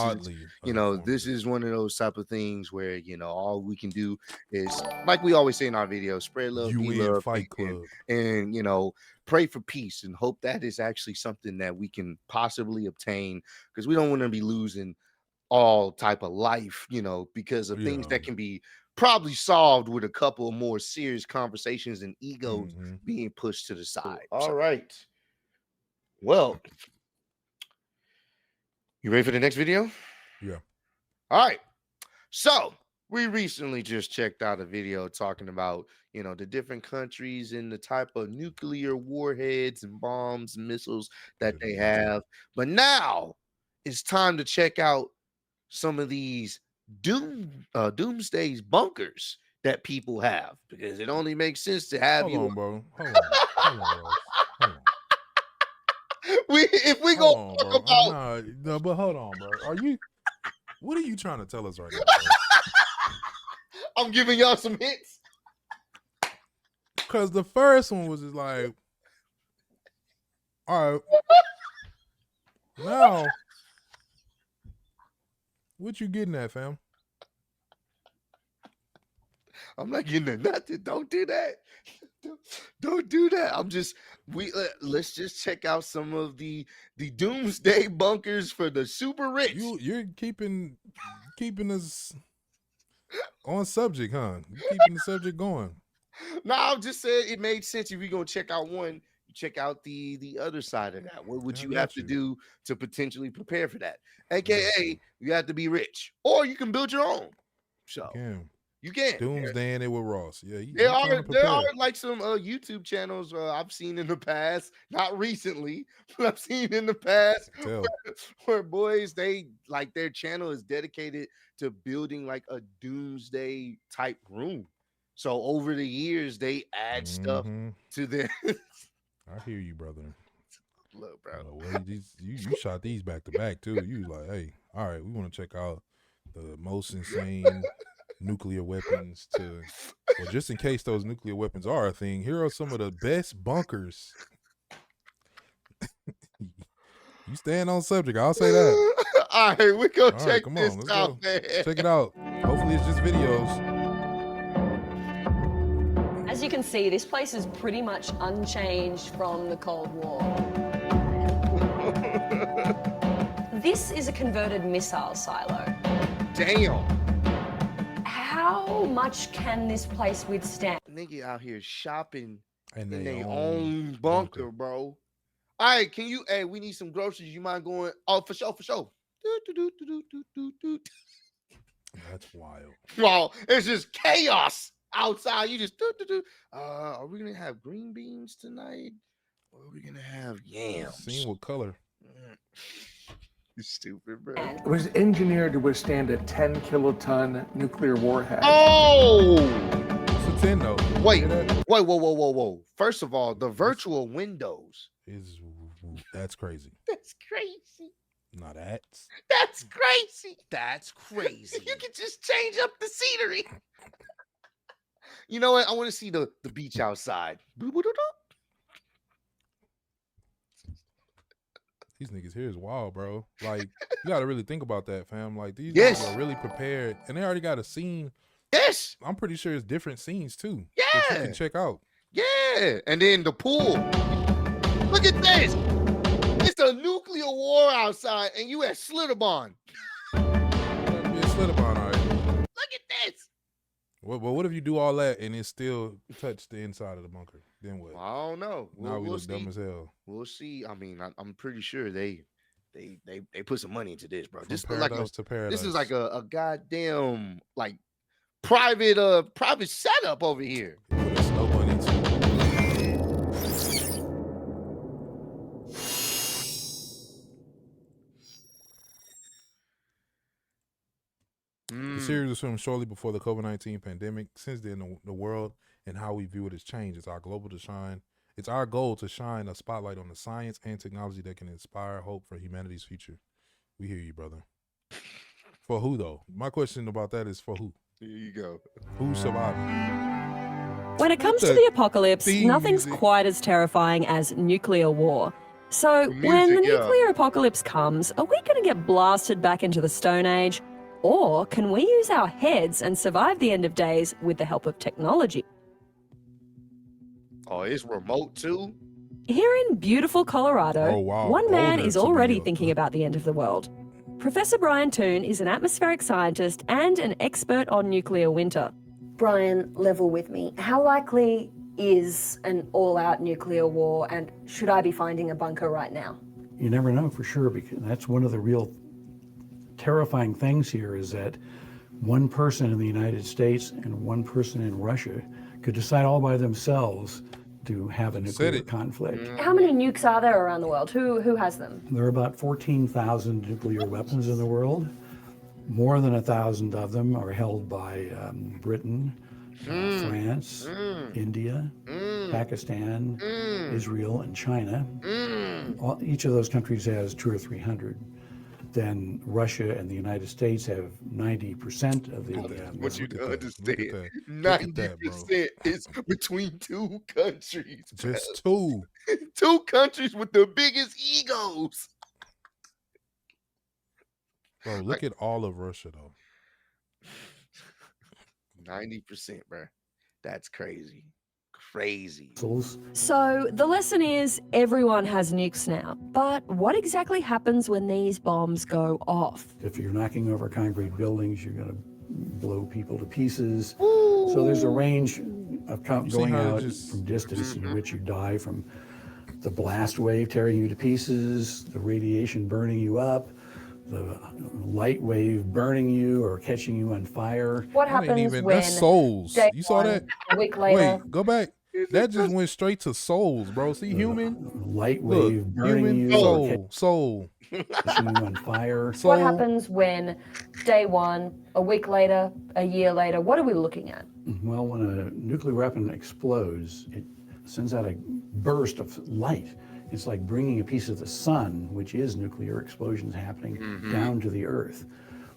this is one of those type of things where all we can do is, like we always say in our videos, spread love, be love, Fight Club, and pray for peace and hope that is actually something that we can possibly obtain, because we don't want to be losing all type of life, because of things that can be probably solved with a couple of more serious conversations and egos being pushed to the side. All right. Well, you ready for the next video? Yeah. All right. So we recently just checked out a video talking about, the different countries and the type of nuclear warheads and bombs and missiles that they have. But now it's time to check out some of these doomsday bunkers that people have, because it only makes sense to have Hold on, bro. If we go talk about no, but hold on, bro. What are you trying to tell us right now, bro? I'm giving y'all some hits. Because the first one was just like, all right, now what you getting at, fam? I'm not getting at nothing. Don't do that. Don't do that. Let's just check out some of the doomsday bunkers for the super rich. You're keeping us on subject, huh? You're keeping the subject going. No, I just said it made sense. If you're gonna check out one, check out the other side of that. What would you have to do to potentially prepare for that? AKA, you have to be rich, or you can build your own. So you can. Doomsday it with Ross. Yeah, there are like some YouTube channels I've seen in the past, not recently, but I've seen in the past where boys, they like their channel is dedicated to building like a doomsday type room. So over the years, they add stuff to their. I hear you, brother. Look, bro. You shot these back to back too. You was like, hey, all right, we want to check out the most insane nuclear weapons to, well, just in case those nuclear weapons are a thing, here are some of the best bunkers. You stand on subject, I'll say that. All right, we go All check right, come this on, let's out, go. man. Let's check it out. Hopefully it's just videos. As you can see, this place is pretty much unchanged from the Cold War. This is a converted missile silo. Damn. How much can this place withstand? Nigga out here shopping And in they their own own bunker, bro. All right, can you, hey, we need some groceries. You mind going? Oh, for sure, for sure. That's wild. Well, it's just chaos outside. You just are we gonna have green beans tonight? Or are we gonna have yams? Seen what color? You stupid, bro. It was engineered to withstand a 10-kiloton nuclear warhead. Oh! It's a 10 though. Wait, whoa. First of all, the virtual windows. That's crazy. That's crazy. Now that's crazy. That's crazy. You can just change up the scenery. You know what? I want to see the beach outside. these niggas here is wild, bro. Like, you gotta really think about that, fam. Like, these Yes. niggas are really prepared, and they already got a scene. Yes. I'm pretty sure it's different scenes too. Yeah. That you can check out. Yeah. And then the pool. Look at this. It's a nuclear war outside, and you at Slitterbond. That'd be a Slitterbond, all right. Look at this. What if you do all that and it still touch the inside of the bunker? Then what? I don't know. Now we We'll look dumb as hell. We'll see. I mean, I'm pretty sure they put some money into this, bro. From This is like paradise to paradise. this is like a goddamn like private setup over here. Put a snow bunny too. The series was filmed shortly before the COVID-19 pandemic. Since then, the world and how we view it has changed. It's our goal to shine a spotlight on the science and technology that can inspire hope for humanity's future. We hear you, brother. For who, though? My question about that is for who? Here you go. Who's surviving? When it comes to the apocalypse, nothing's quite as terrifying as nuclear war. So when the nuclear apocalypse comes, are we going to get blasted back into the Stone Age? Or can we use our heads and survive the end of days with the help of technology? Oh, it's remote too? Here in beautiful Colorado, one man is already thinking about the end of the world. Professor Brian Toon is an atmospheric scientist and an expert on nuclear winter. Brian, level with me. How likely is an all-out nuclear war, and should I be finding a bunker right now? You never know for sure, because that's one of the real terrifying things here is that one person in the United States and one person in Russia could decide all by themselves to have a nuclear conflict. How many nukes are there around the world? Who has them? There are about 14,000 nuclear weapons in the world. More than 1,000 of them are held by Britain, France, India, Pakistan, Israel, and China. Each of those countries has 200 or 300. Then Russia and the United States have 90% of the. What you understand? 90% is between two countries. Just two. Two countries with the biggest egos. Bro, look at all of Russia though. 90%, bro. That's crazy. Crazy. So the lesson is everyone has nukes now. But what exactly happens when these bombs go off? If you're knocking over concrete buildings, you're going to blow people to pieces. Ooh. So there's a range of going out from distance in which you die from the blast wave tearing you to pieces, the radiation burning you up, the light wave burning you or catching you on fire. What happens when that's souls? You saw that? A week later. Wait, go back. That just went straight to souls, bro. See, human light wave burning you, soul, catching you on fire. Soul. What happens when day one, a week later, a year later? What are we looking at? Well, when a nuclear weapon explodes, it sends out a burst of light. It's like bringing a piece of the sun, which is nuclear explosions happening, down to the earth.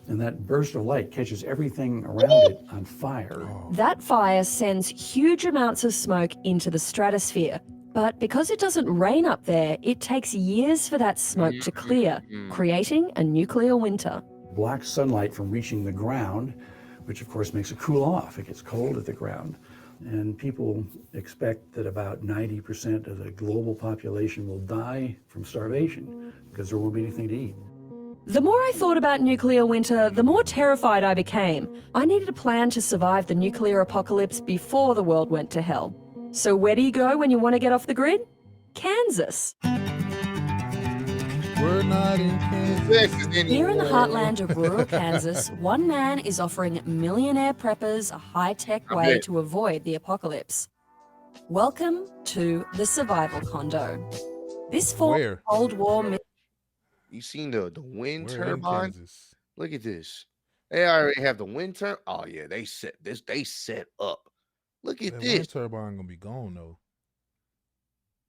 And that burst of light catches everything around it on fire. That fire sends huge amounts of smoke into the stratosphere. But because it doesn't rain up there, it takes years for that smoke to clear, creating a nuclear winter. Blocks sunlight from reaching the ground, which of course makes it cool off. It gets cold at the ground. And people expect that about 90% of the global population will die from starvation because there won't be anything to eat. The more I thought about nuclear winter, the more terrified I became. I needed a plan to survive the nuclear apocalypse before the world went to hell. So where do you go when you want to get off the grid? Kansas. We're not in Kansas. Here in the heartland of rural Kansas, one man is offering millionaire preppers a high-tech way to avoid the apocalypse. Welcome to the survival condo. This former Cold War... You seen the wind turbine? Look at this. They already have the wind turbine. Oh yeah, they set this. They set up. Look at this. Wind turbine gonna be gone though.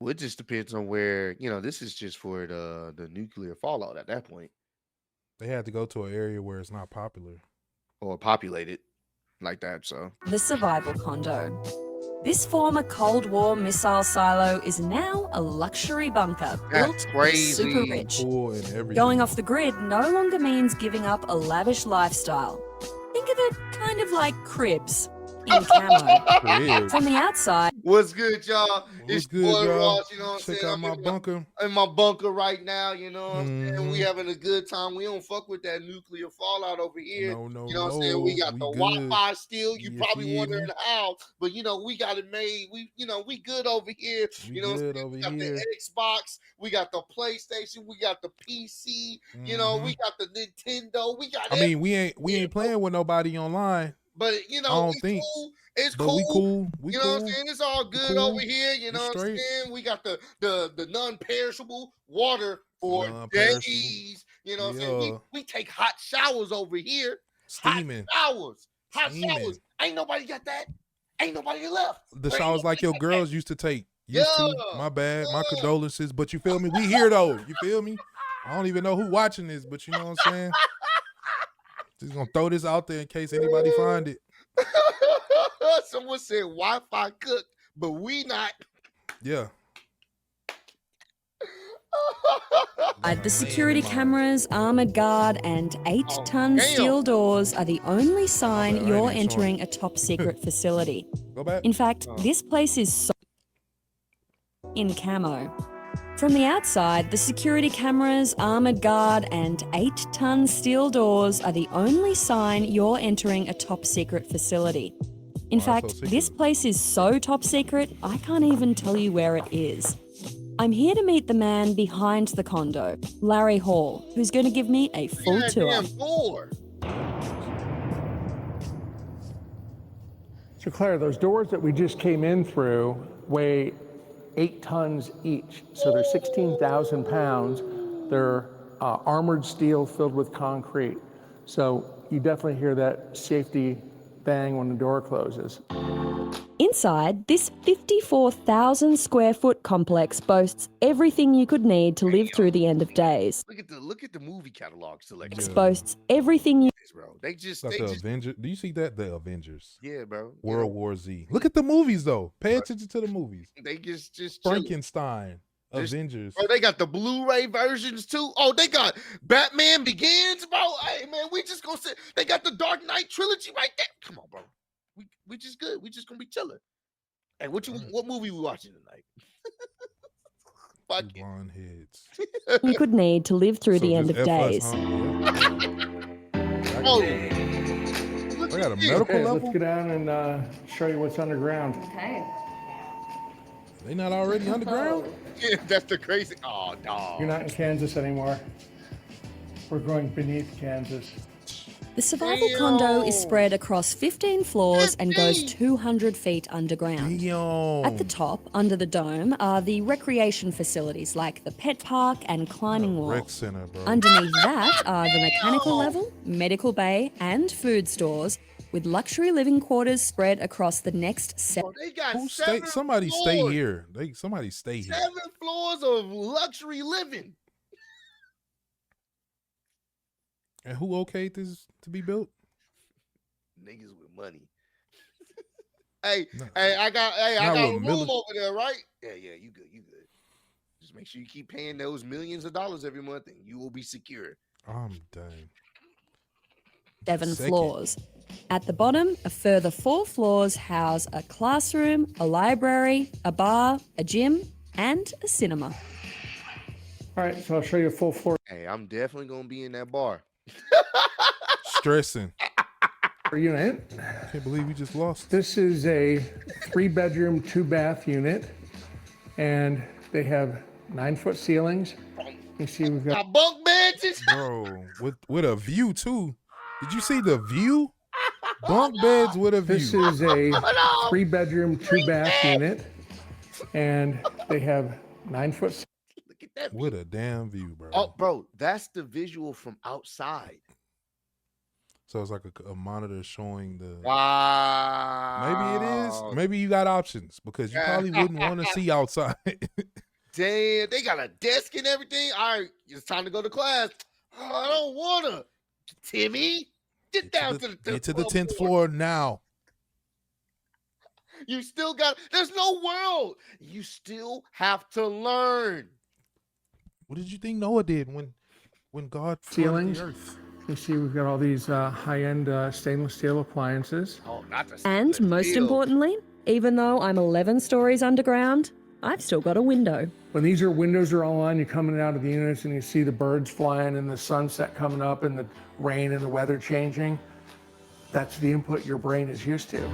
Well, it just depends on where, this is just for the nuclear fallout at that point. They had to go to an area where it's not popular. Or populated like that, so. The survival condo. This former Cold War missile silo is now a luxury bunker built for the super rich. Cool and everything. Going off the grid no longer means giving up a lavish lifestyle. Think of it kind of like cribs. In camo. From the outside. What's good, y'all? It's good, y'all. Ross, you know what I'm saying? Check out my bunker. In my bunker right now, you know what I'm saying? We having a good time. We don't fuck with that nuclear fallout over here. No, you know what I'm saying? We got the Wi-Fi still. You probably wondering how, but we got it made. We good over here. You know what I'm saying? We got the Xbox, we got the PlayStation, we got the PC, we got the Nintendo, we got we ain't playing with nobody online. But cool. It's cool. We cool. You know what I'm saying? It's all good over here. You know what I'm saying? We got the non-perishable water for days. You know what I'm saying? We take hot showers over here. Steaming. Hot showers. Ain't nobody got that. Ain't nobody left. The showers like your girls used to take. My bad. My condolences. But you feel me? We here though. You feel me? I don't even know who watching this, but you know what I'm saying? Just gonna throw this out there in case anybody find it. Someone said Wi-Fi cooked, but we not. Yeah. The security cameras, armored guard, and 8-ton steel doors are the only sign you're entering a top secret facility. Go back. In fact, this place is so in camo. From the outside, the security cameras, armored guard, and 8-ton steel doors are the only sign you're entering a top secret facility. In fact, this place is so top secret, I can't even tell you where it is. I'm here to meet the man behind the condo, Larry Hall, who's going to give me a full tour. So Claire, those doors that we just came in through weigh 8 tons each. So they're 16,000 pounds. They're armored steel filled with concrete. So you definitely hear that safety bang when the door closes. Inside, this 54,000 square foot complex boasts everything you could need to live through the end of days. Look at the movie catalog selection. It boasts everything you... Bro. They just Avengers. Do you see that? The Avengers. Yeah, bro. World War Z. Look at the movies though. Pay attention to the movies. They just Frankenstein. Avengers. Bro, they got the Blu-ray versions too. Oh, they got Batman Begins, bro. Hey man, we just gonna sit. They got the Dark Knight trilogy right there. Come on, bro. We just good. We just gonna be chilling. Hey, what movie we watching tonight? Blonde heads. You could need to live through the end of days. Oh, I got a medical level. Let's go down and show you what's underground. Okay. They not already underground? Yeah, that's the crazy. Oh, dog. You're not in Kansas anymore. We're going beneath Kansas. The survival condo is spread across 15 floors and goes 200 feet underground. At the top, under the dome, are the recreation facilities like the pet park and climbing wall. Rec center, bro. Underneath that are the mechanical level, medical bay, and food stores, with luxury living quarters spread across the next 7. They got somebody floors. stay here. Somebody stay here. 7 floors of luxury living. And who okayed this to be built? Niggas with money. Hey, No. I got a with room mili- over there, right? Yeah, you good. Just make sure you keep paying those millions of dollars every month, and you will be secure. I'm done. 7 Second. floors. At the bottom, a further 4 floors house a classroom, a library, a bar, a gym, and a cinema. All right, so I'll show you a full floor Hey, I'm definitely gonna be in that bar. Stressing. unit. I can't believe we just lost. This is a 3-bedroom, 2-bath unit, and they have 9-foot ceilings. You see, we've got bunk beds, Bro, with a view too. Did you see the view? Bunk beds with a view. This is a 3-bedroom, 2-bath unit, and they have 9-foot. Look at that. With a damn view, bro. Oh, bro, that's the visual from outside. So it's like a monitor showing the. Wow. Maybe it is. Maybe you got options because you probably wouldn't want to see outside. Damn, they got a desk and everything. All right, it's time to go to class. Oh, I don't wanna. Timmy, get down to the 10th floor now. You still got. There's no world. You still have to learn. What did you think Noah did when God flooded Ceilings. the earth? You see, we've got all these high-end stainless steel appliances. Oh, not the. And most importantly, even though I'm 11 stories underground, I've still got a window. When these windows are all on, you're coming out of the units and you see the birds flying and the sunset coming up and the rain and the weather changing. That's the input your brain is used to.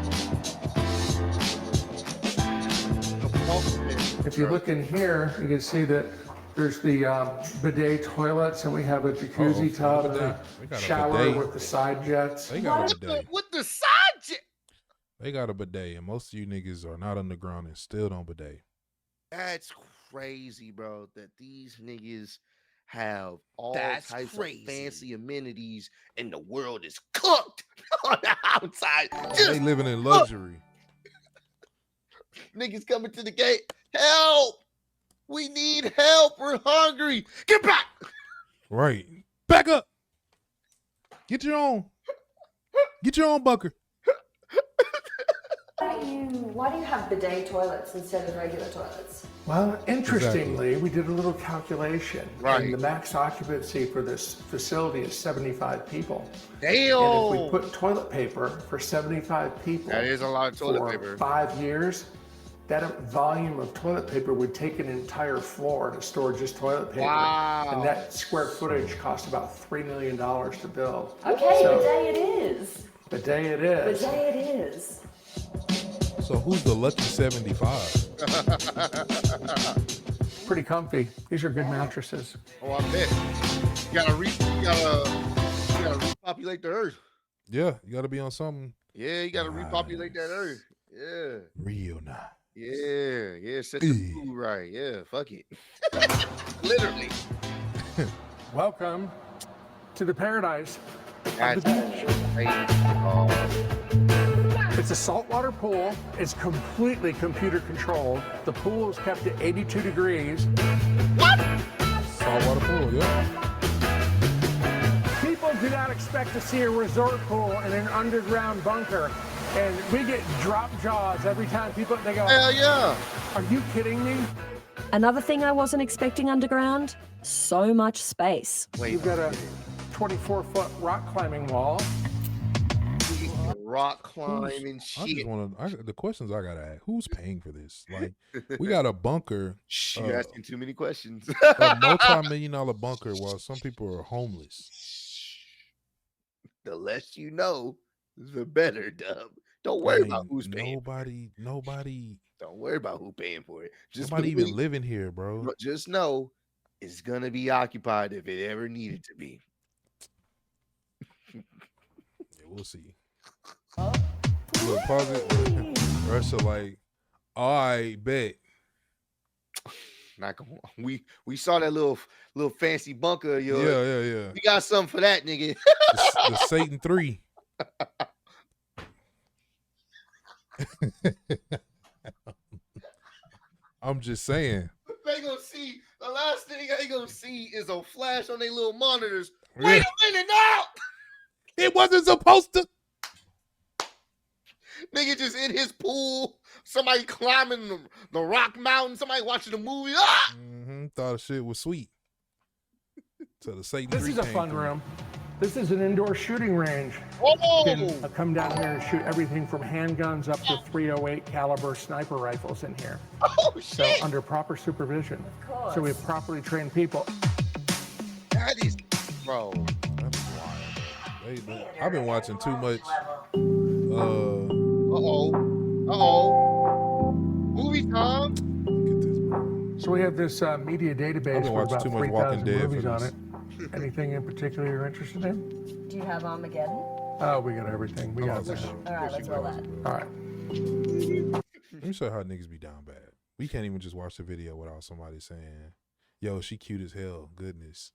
If you look in here, you can see that there's the bidet toilets, and we have a jacuzzi tub and a shower bidet. with the side jets. They got a bidet. With the side jet. They got a bidet, and most of you niggas are not underground and still don't bidet. That's crazy, bro. That these niggas have all That's types crazy. of fancy amenities, and the world is cooked on the outside. They living in luxury. Niggas coming to the gate. Help! We need help. We're hungry. Get back. Right. Back up. Get your own. Get your own bunker. Why do you have bidet toilets instead of regular toilets? Well, interestingly, we did a little calculation. Right. And the max occupancy for this facility is 75 people. Damn. And if we put toilet paper for 75 people, That is a lot of toilet for paper. 5 years, that volume of toilet paper would take an entire floor to store just toilet paper. Wow. And that square footage cost about $3 million to build. Okay, So, bidet it is. bidet it is. Bidet it is. So who's the lucky 75? Pretty comfy. These are good mattresses. Oh, I bet. You gotta repopulate the earth. Yeah, you got to be on something. Yeah, you gotta repopulate that earth. Yeah. Real nice. Yeah. Set the food right. Yeah, fuck it. Literally. Welcome to the paradise. That's crazy. It's a saltwater pool. It's completely computer controlled. The pool is kept at 82 degrees. Saltwater pool, yeah. People do not expect to see a resort pool in an underground bunker. And we get drop jaws every time they go, Hell yeah. Are you kidding me? Another thing I wasn't expecting underground, so much space. You've got a 24-foot rock climbing wall. Rock climbing I shit. just want to. The questions I gotta ask: who's paying for this? Like, we got a bunker, You're asking too many questions. a multi-million-dollar bunker, while some people are homeless. The less you know, the better, Dub. Don't worry about who's paying. Nobody. Don't worry about who paying for it. Just Nobody even believe- living here, bro. Just know it's gonna be occupied if it ever needed to be. Yeah, we'll see. Look, pause it. Russia, like, I bet. Not gonna, we saw that little fancy bunker of yours. Yeah. We got something for that, nigga. The Satan 3. I'm just saying. They gonna see the last thing they gonna see is a flash on their little monitors. Wait a minute, no! It wasn't supposed to. Nigga just in his pool. Somebody climbing the rock mountain. Somebody watching the movie. Ah! Thought the shit was sweet. So the Satan This 3 is a came fun through. room. This is an indoor shooting range. Oh! You can come down here and shoot everything from handguns up to .308 caliber sniper rifles in here. Oh, shit! So under proper supervision. Of course. So we have properly trained people. That is, bro. That's wild. I've been watching too much. Movie time. Get this, bro. So we have this media database I've been with watching about too much Walking 3,000 Dead movies for on this. it. Anything in particular you're interested in? Do you have Armageddon? Oh, we got everything. We got this. All right, let's roll that. All right. Let me show you how niggas be down bad. We can't even just watch the video without somebody saying, "Yo, she cute as hell." Goodness,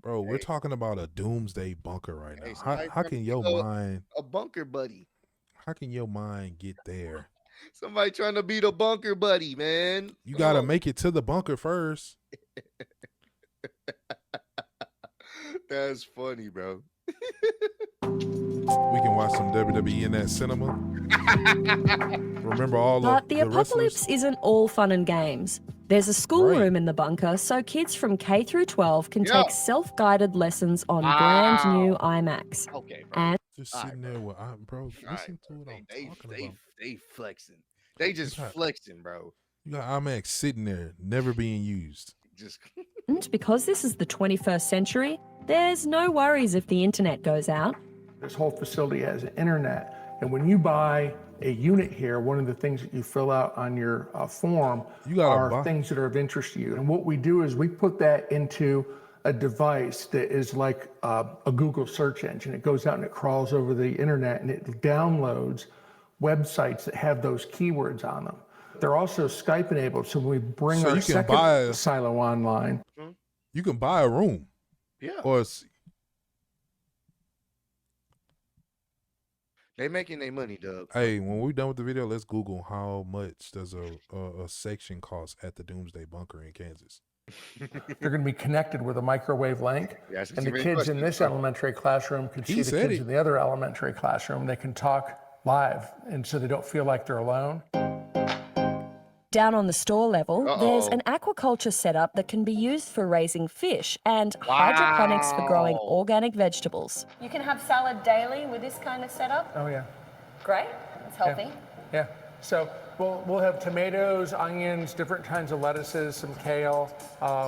bro, we're talking about a doomsday bunker right now. How can your mind, a bunker buddy? how can your mind get there? Somebody trying to be the bunker buddy, man. You gotta make it to the bunker first. That's funny, bro. We can watch some WWE in that cinema. Remember all But the wrestlers? apocalypse isn't all fun and games. There's a schoolroom in the bunker so kids from K through 12 can take self-guided lessons on brand new iMacs. Okay, bro. And Just sitting there with, bro, listen to what I'm talking about. They flexing. They just flexing, bro. You got iMacs sitting there, never being used. Just And because this is the 21st century, there's no worries if the internet goes out. This whole facility has an internet. And when you buy a unit here, one of the things that you fill out on your form are things that are of interest to you. And what we do is we put that into a device that is like a Google search engine. It goes out and it crawls over the internet and it downloads websites that have those keywords on them. They're also Skype enabled, so when we bring our second silo online. You can buy a room. Yeah. Or they making their money, Doug. hey, when we're done with the video, let's Google how much does a section cost at the Doomsday Bunker in Kansas. They're going to be connected with a microwave link, and the kids in this elementary classroom can see the kids in the other elementary classroom. They can talk live, and so they don't feel like they're alone. Down on the store level, there's an aquaculture setup that can be used for raising fish and hydroponics for growing organic vegetables. You can have salad daily with this kind of setup. Oh, yeah. Great. It's healthy. Yeah. So we'll have tomatoes, onions, different kinds of lettuces, some kale,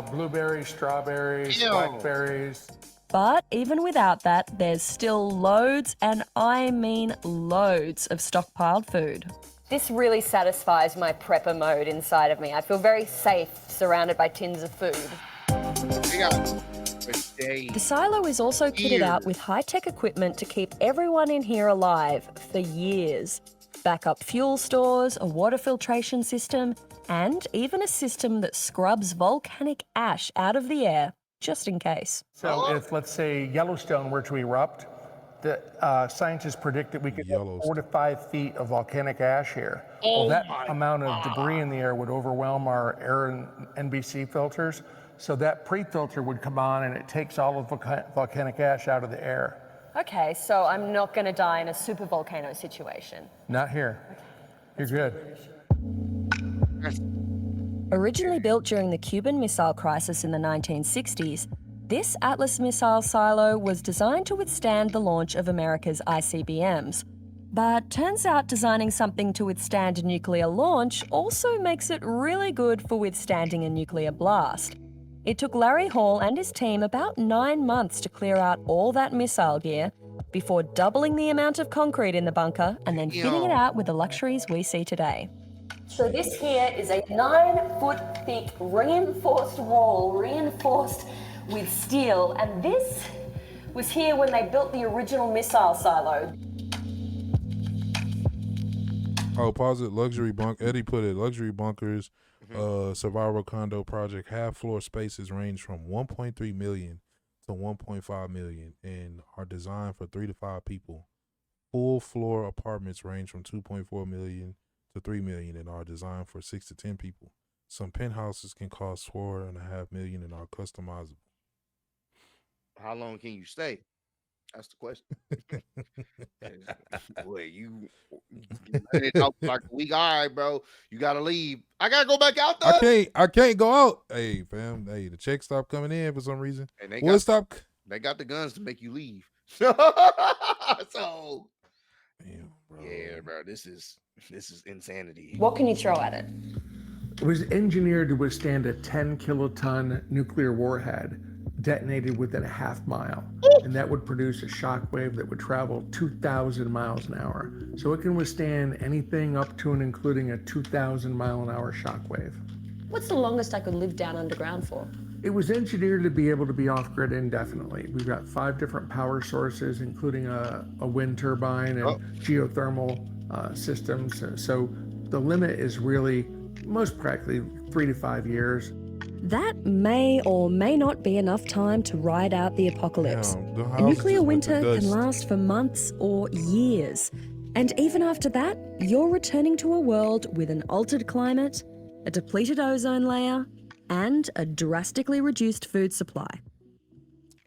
blueberries, strawberries, blackberries. But even without that, there's still loads, and I mean loads, of stockpiled food. This really satisfies my prepper mode inside of me. I feel very safe surrounded by tins of food. The silo is also kitted out with high-tech equipment to keep everyone in here alive for years. Backup fuel stores, a water filtration system, and even a system that scrubs volcanic ash out of the air, just in case. So if, let's say, Yellowstone were to erupt, the scientists predict that we could have 4 to 5 feet of volcanic ash here. Well, that amount of debris in the air would overwhelm our air and NBC filters. So that pre-filter would come on and it takes all of volcanic ash out of the air. Okay, so I'm not going to die in a super volcano situation. Not here. You're good. Originally built during the Cuban Missile Crisis in the 1960s, this Atlas missile silo was designed to withstand the launch of America's ICBMs. But turns out designing something to withstand a nuclear launch also makes it really good for withstanding a nuclear blast. It took Larry Hall and his team about 9 months to clear out all that missile gear before doubling the amount of concrete in the bunker and then fitting it out with the luxuries we see today. So this here is a 9-foot thick reinforced wall, reinforced with steel, and this was here when they built the original missile silo. Oh, pause it. Luxury bunk. Eddie put it. Luxury bunkers, survival condo project. Half floor spaces range from 1.3 million to 1.5 million and are designed for 3 to 5 people. Full floor apartments range from 2.4 million to 3 million and are designed for 6 to 10 people. Some penthouses can cost 4.5 million and are customizable. how long can you stay? That's the question. Boy, you let it out for like a week. All right, bro. You gotta leave. I gotta go back out there. I can't go out. Hey, fam. Hey, the check stopped coming in for some reason. And they They got the guns to make you leave. So damn, bro. yeah, bro. This is insanity. What can you throw at it? It was engineered to withstand a 10-kiloton nuclear warhead detonated within a half mile. And that would produce a shock wave that would travel 2,000 miles an hour. So it can withstand anything up to and including a 2,000 mile an hour shock wave. What's the longest I could live down underground for? It was engineered to be able to be off-grid indefinitely. We've got 5 different power sources, including a wind turbine and geothermal systems. So the limit is really, most practically, 3 to 5 years. That may or may not be enough time to ride out the apocalypse. A nuclear winter can last for months or years. And even after that, you're returning to a world with an altered climate, a depleted ozone layer, and a drastically reduced food supply.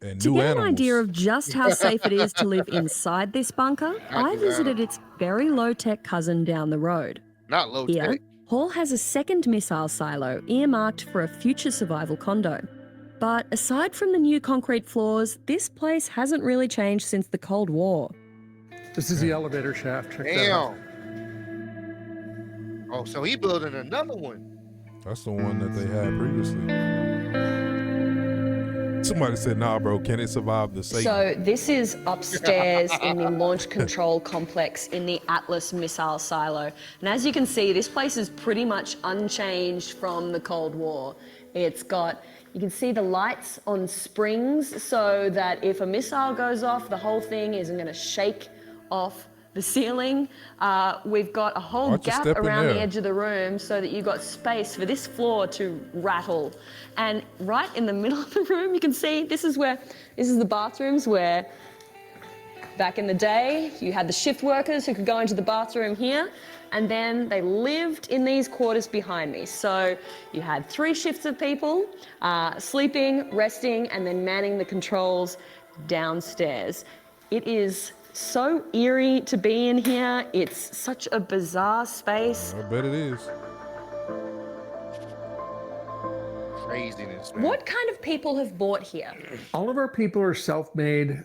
And to get an idea of just how safe it is to live inside this bunker, I visited its very low-tech cousin down the road. Not low-tech. Here, Hall has a second missile silo earmarked for a future survival condo. But aside from the new concrete floors, this place hasn't really changed since the Cold War. This is the elevator shaft. Check that out. Oh, so he building another one. That's the one that they had previously. Somebody said, nah, bro, can it survive the Satan? So this is upstairs in the launch control complex in the Atlas missile silo. And as you can see, this place is pretty much unchanged from the Cold War. It's got, you can see the lights on springs so that if a missile goes off, the whole thing isn't going to shake off the ceiling. We've got a whole gap around the edge of the room so that you've got space for this floor to rattle. And right in the middle of the room, you can see this is the bathrooms where back in the day, you had the shift workers who could go into the bathroom here, and then they lived in these quarters behind me. So you had 3 shifts of people sleeping, resting, and then manning the controls downstairs. It is so eerie to be in here. It's such a bizarre space. I bet it is. Craziness, man. What kind of people have bought here? All of our people are self-made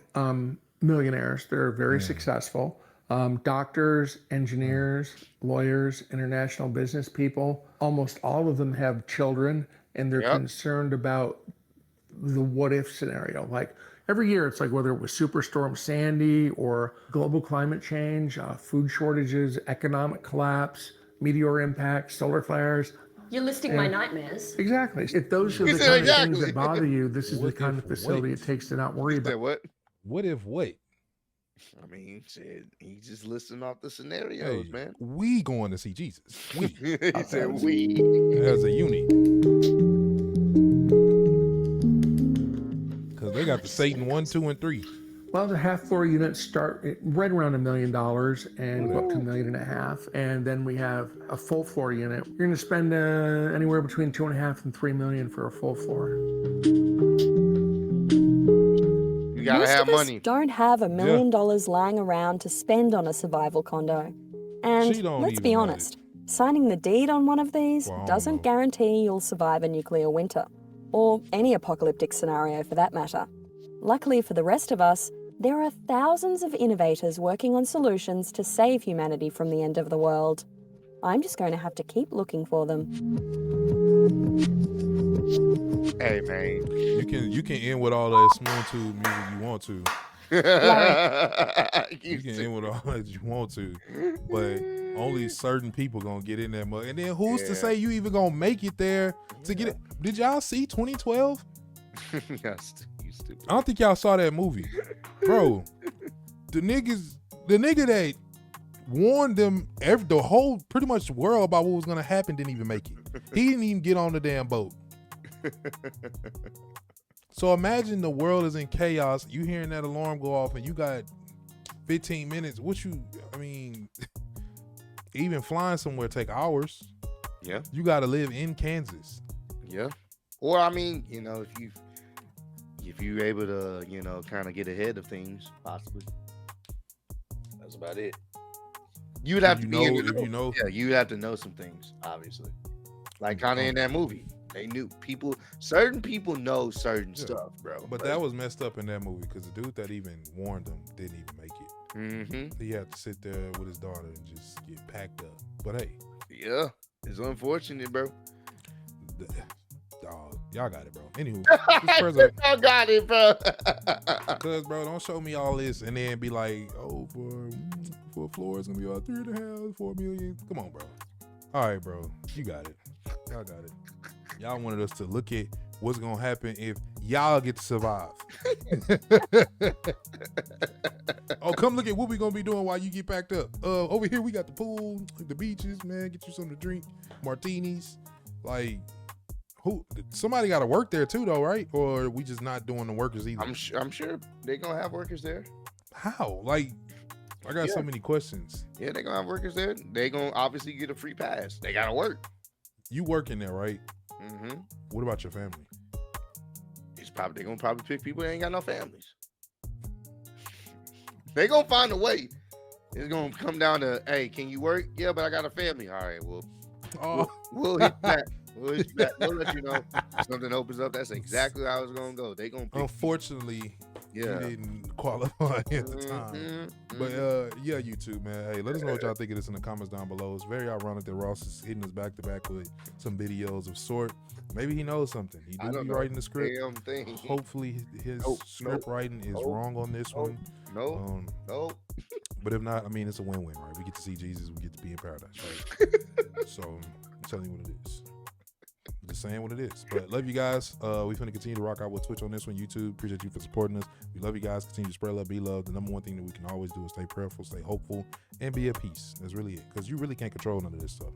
millionaires. They're very successful. Doctors, engineers, lawyers, international business people. Almost all of them have children, and they're concerned about the what-if scenario. Like, every year, it's like whether it was Superstorm Sandy or global climate change, food shortages, economic collapse, meteor impacts, solar flares. You're listing my nightmares. Exactly. If those are the kind of things that bother you, this is the kind of facility it takes to not worry about. What? What if what? I mean, shit, he's just listing off the scenarios, man. We going to see Jesus. We. He said we. As a unit. Because they got the Satan 1, 2, and 3. Well, the half-floor units start right around $1 million and go up to $1.5 million. And then we have a full-floor unit. You're going to spend anywhere between $2.5 and $3 million for a full floor. You gotta have money. Don't have $1 million lying around to spend on a survival condo. And let's be honest, signing the deed on one of these doesn't guarantee you'll survive a nuclear winter, or any apocalyptic scenario for that matter. Luckily for the rest of us, there are thousands of innovators working on solutions to save humanity from the end of the world. I'm just going to have to keep looking for them. Hey, man. You can end with all that Spoon Tube music you want to. You can end with all that you want to. But only certain people gonna get in that mug. And then who's to say you even gonna make it there to get it? Did y'all see 2012? Yes. Stupid. I don't think y'all saw that movie. Bro, the nigga that warned them the whole pretty much world about what was gonna happen didn't even make it. He didn't even get on the damn boat. So imagine the world is in chaos, you hearing that alarm go off and you got 15 minutes. Even flying somewhere take hours. Yeah. You gotta live in Kansas. Yeah. Or if if you're able to, you know, kind of get ahead of things, possibly. That's about it. You would have to be in the know. Yeah, you would have to know some things, obviously. Like kind of in that movie. They knew certain people know certain stuff, bro. But that was messed up in that movie because the dude that even warned them didn't even make it. Mm-hmm. He had to sit there with his daughter and just get packed up. But hey. Yeah, it's unfortunate, bro. Dog, y'all got it, bro. Anywho, y'all got it, bro. Because, bro, don't show me all this and then be like, oh, for a floor, it's going to be about 3.5, 4 million. Come on, bro. All right, bro. You got it. Y'all got it. Y'all wanted us to look at what's going to happen if y'all get to survive. Oh, come look at what we going to be doing while you get packed up. Over here, we got the pool, the beaches, man. Get you something to drink, martinis. Like, somebody got to work there too, though, right? Or we just not doing the workers either? I'm sure they're going to have workers there. How? Like, I got so many questions. Yeah, they're going to have workers there. They're going to obviously get a free pass. They got to work. You working there, right? Mm-hmm. What about your family? They're gonna probably pick people that ain't got no families. They gonna find a way. It's gonna come down to, hey, can you work? Yeah, but I got a family. All right, well, we'll hit that. We'll let you know if something opens up. That's exactly how it's gonna go. They gonna pick unfortunately. You didn't qualify at the time. But yeah, YouTube, man. Hey, let us know what y'all think of this in the comments down below. It's very ironic that Ross is hitting us back to back with some videos of sort. Maybe he knows something. He do be writing the script. Hopefully his script writing is wrong on this one. No. But if not, I mean, it's a win-win, right? We get to see Jesus. We get to be in paradise, right? So I'm telling you what it is. Just saying what it is. But love you guys. We finna continue to rock out with Twitch on this one. YouTube, appreciate you for supporting us. We love you guys. Continue to spread love, be loved. The number one thing that we can always do is stay prayerful, stay hopeful, and be at peace. That's really it. Because you really can't control none of this stuff.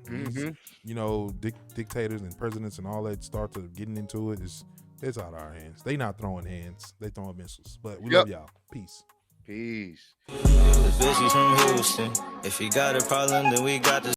You know, dictators and presidents and all that start to getting into it. It's out of our hands. They not throwing hands. They throwing missiles. But we love y'all. Peace. Peace. The bitch from Houston. If you got a problem, then we got the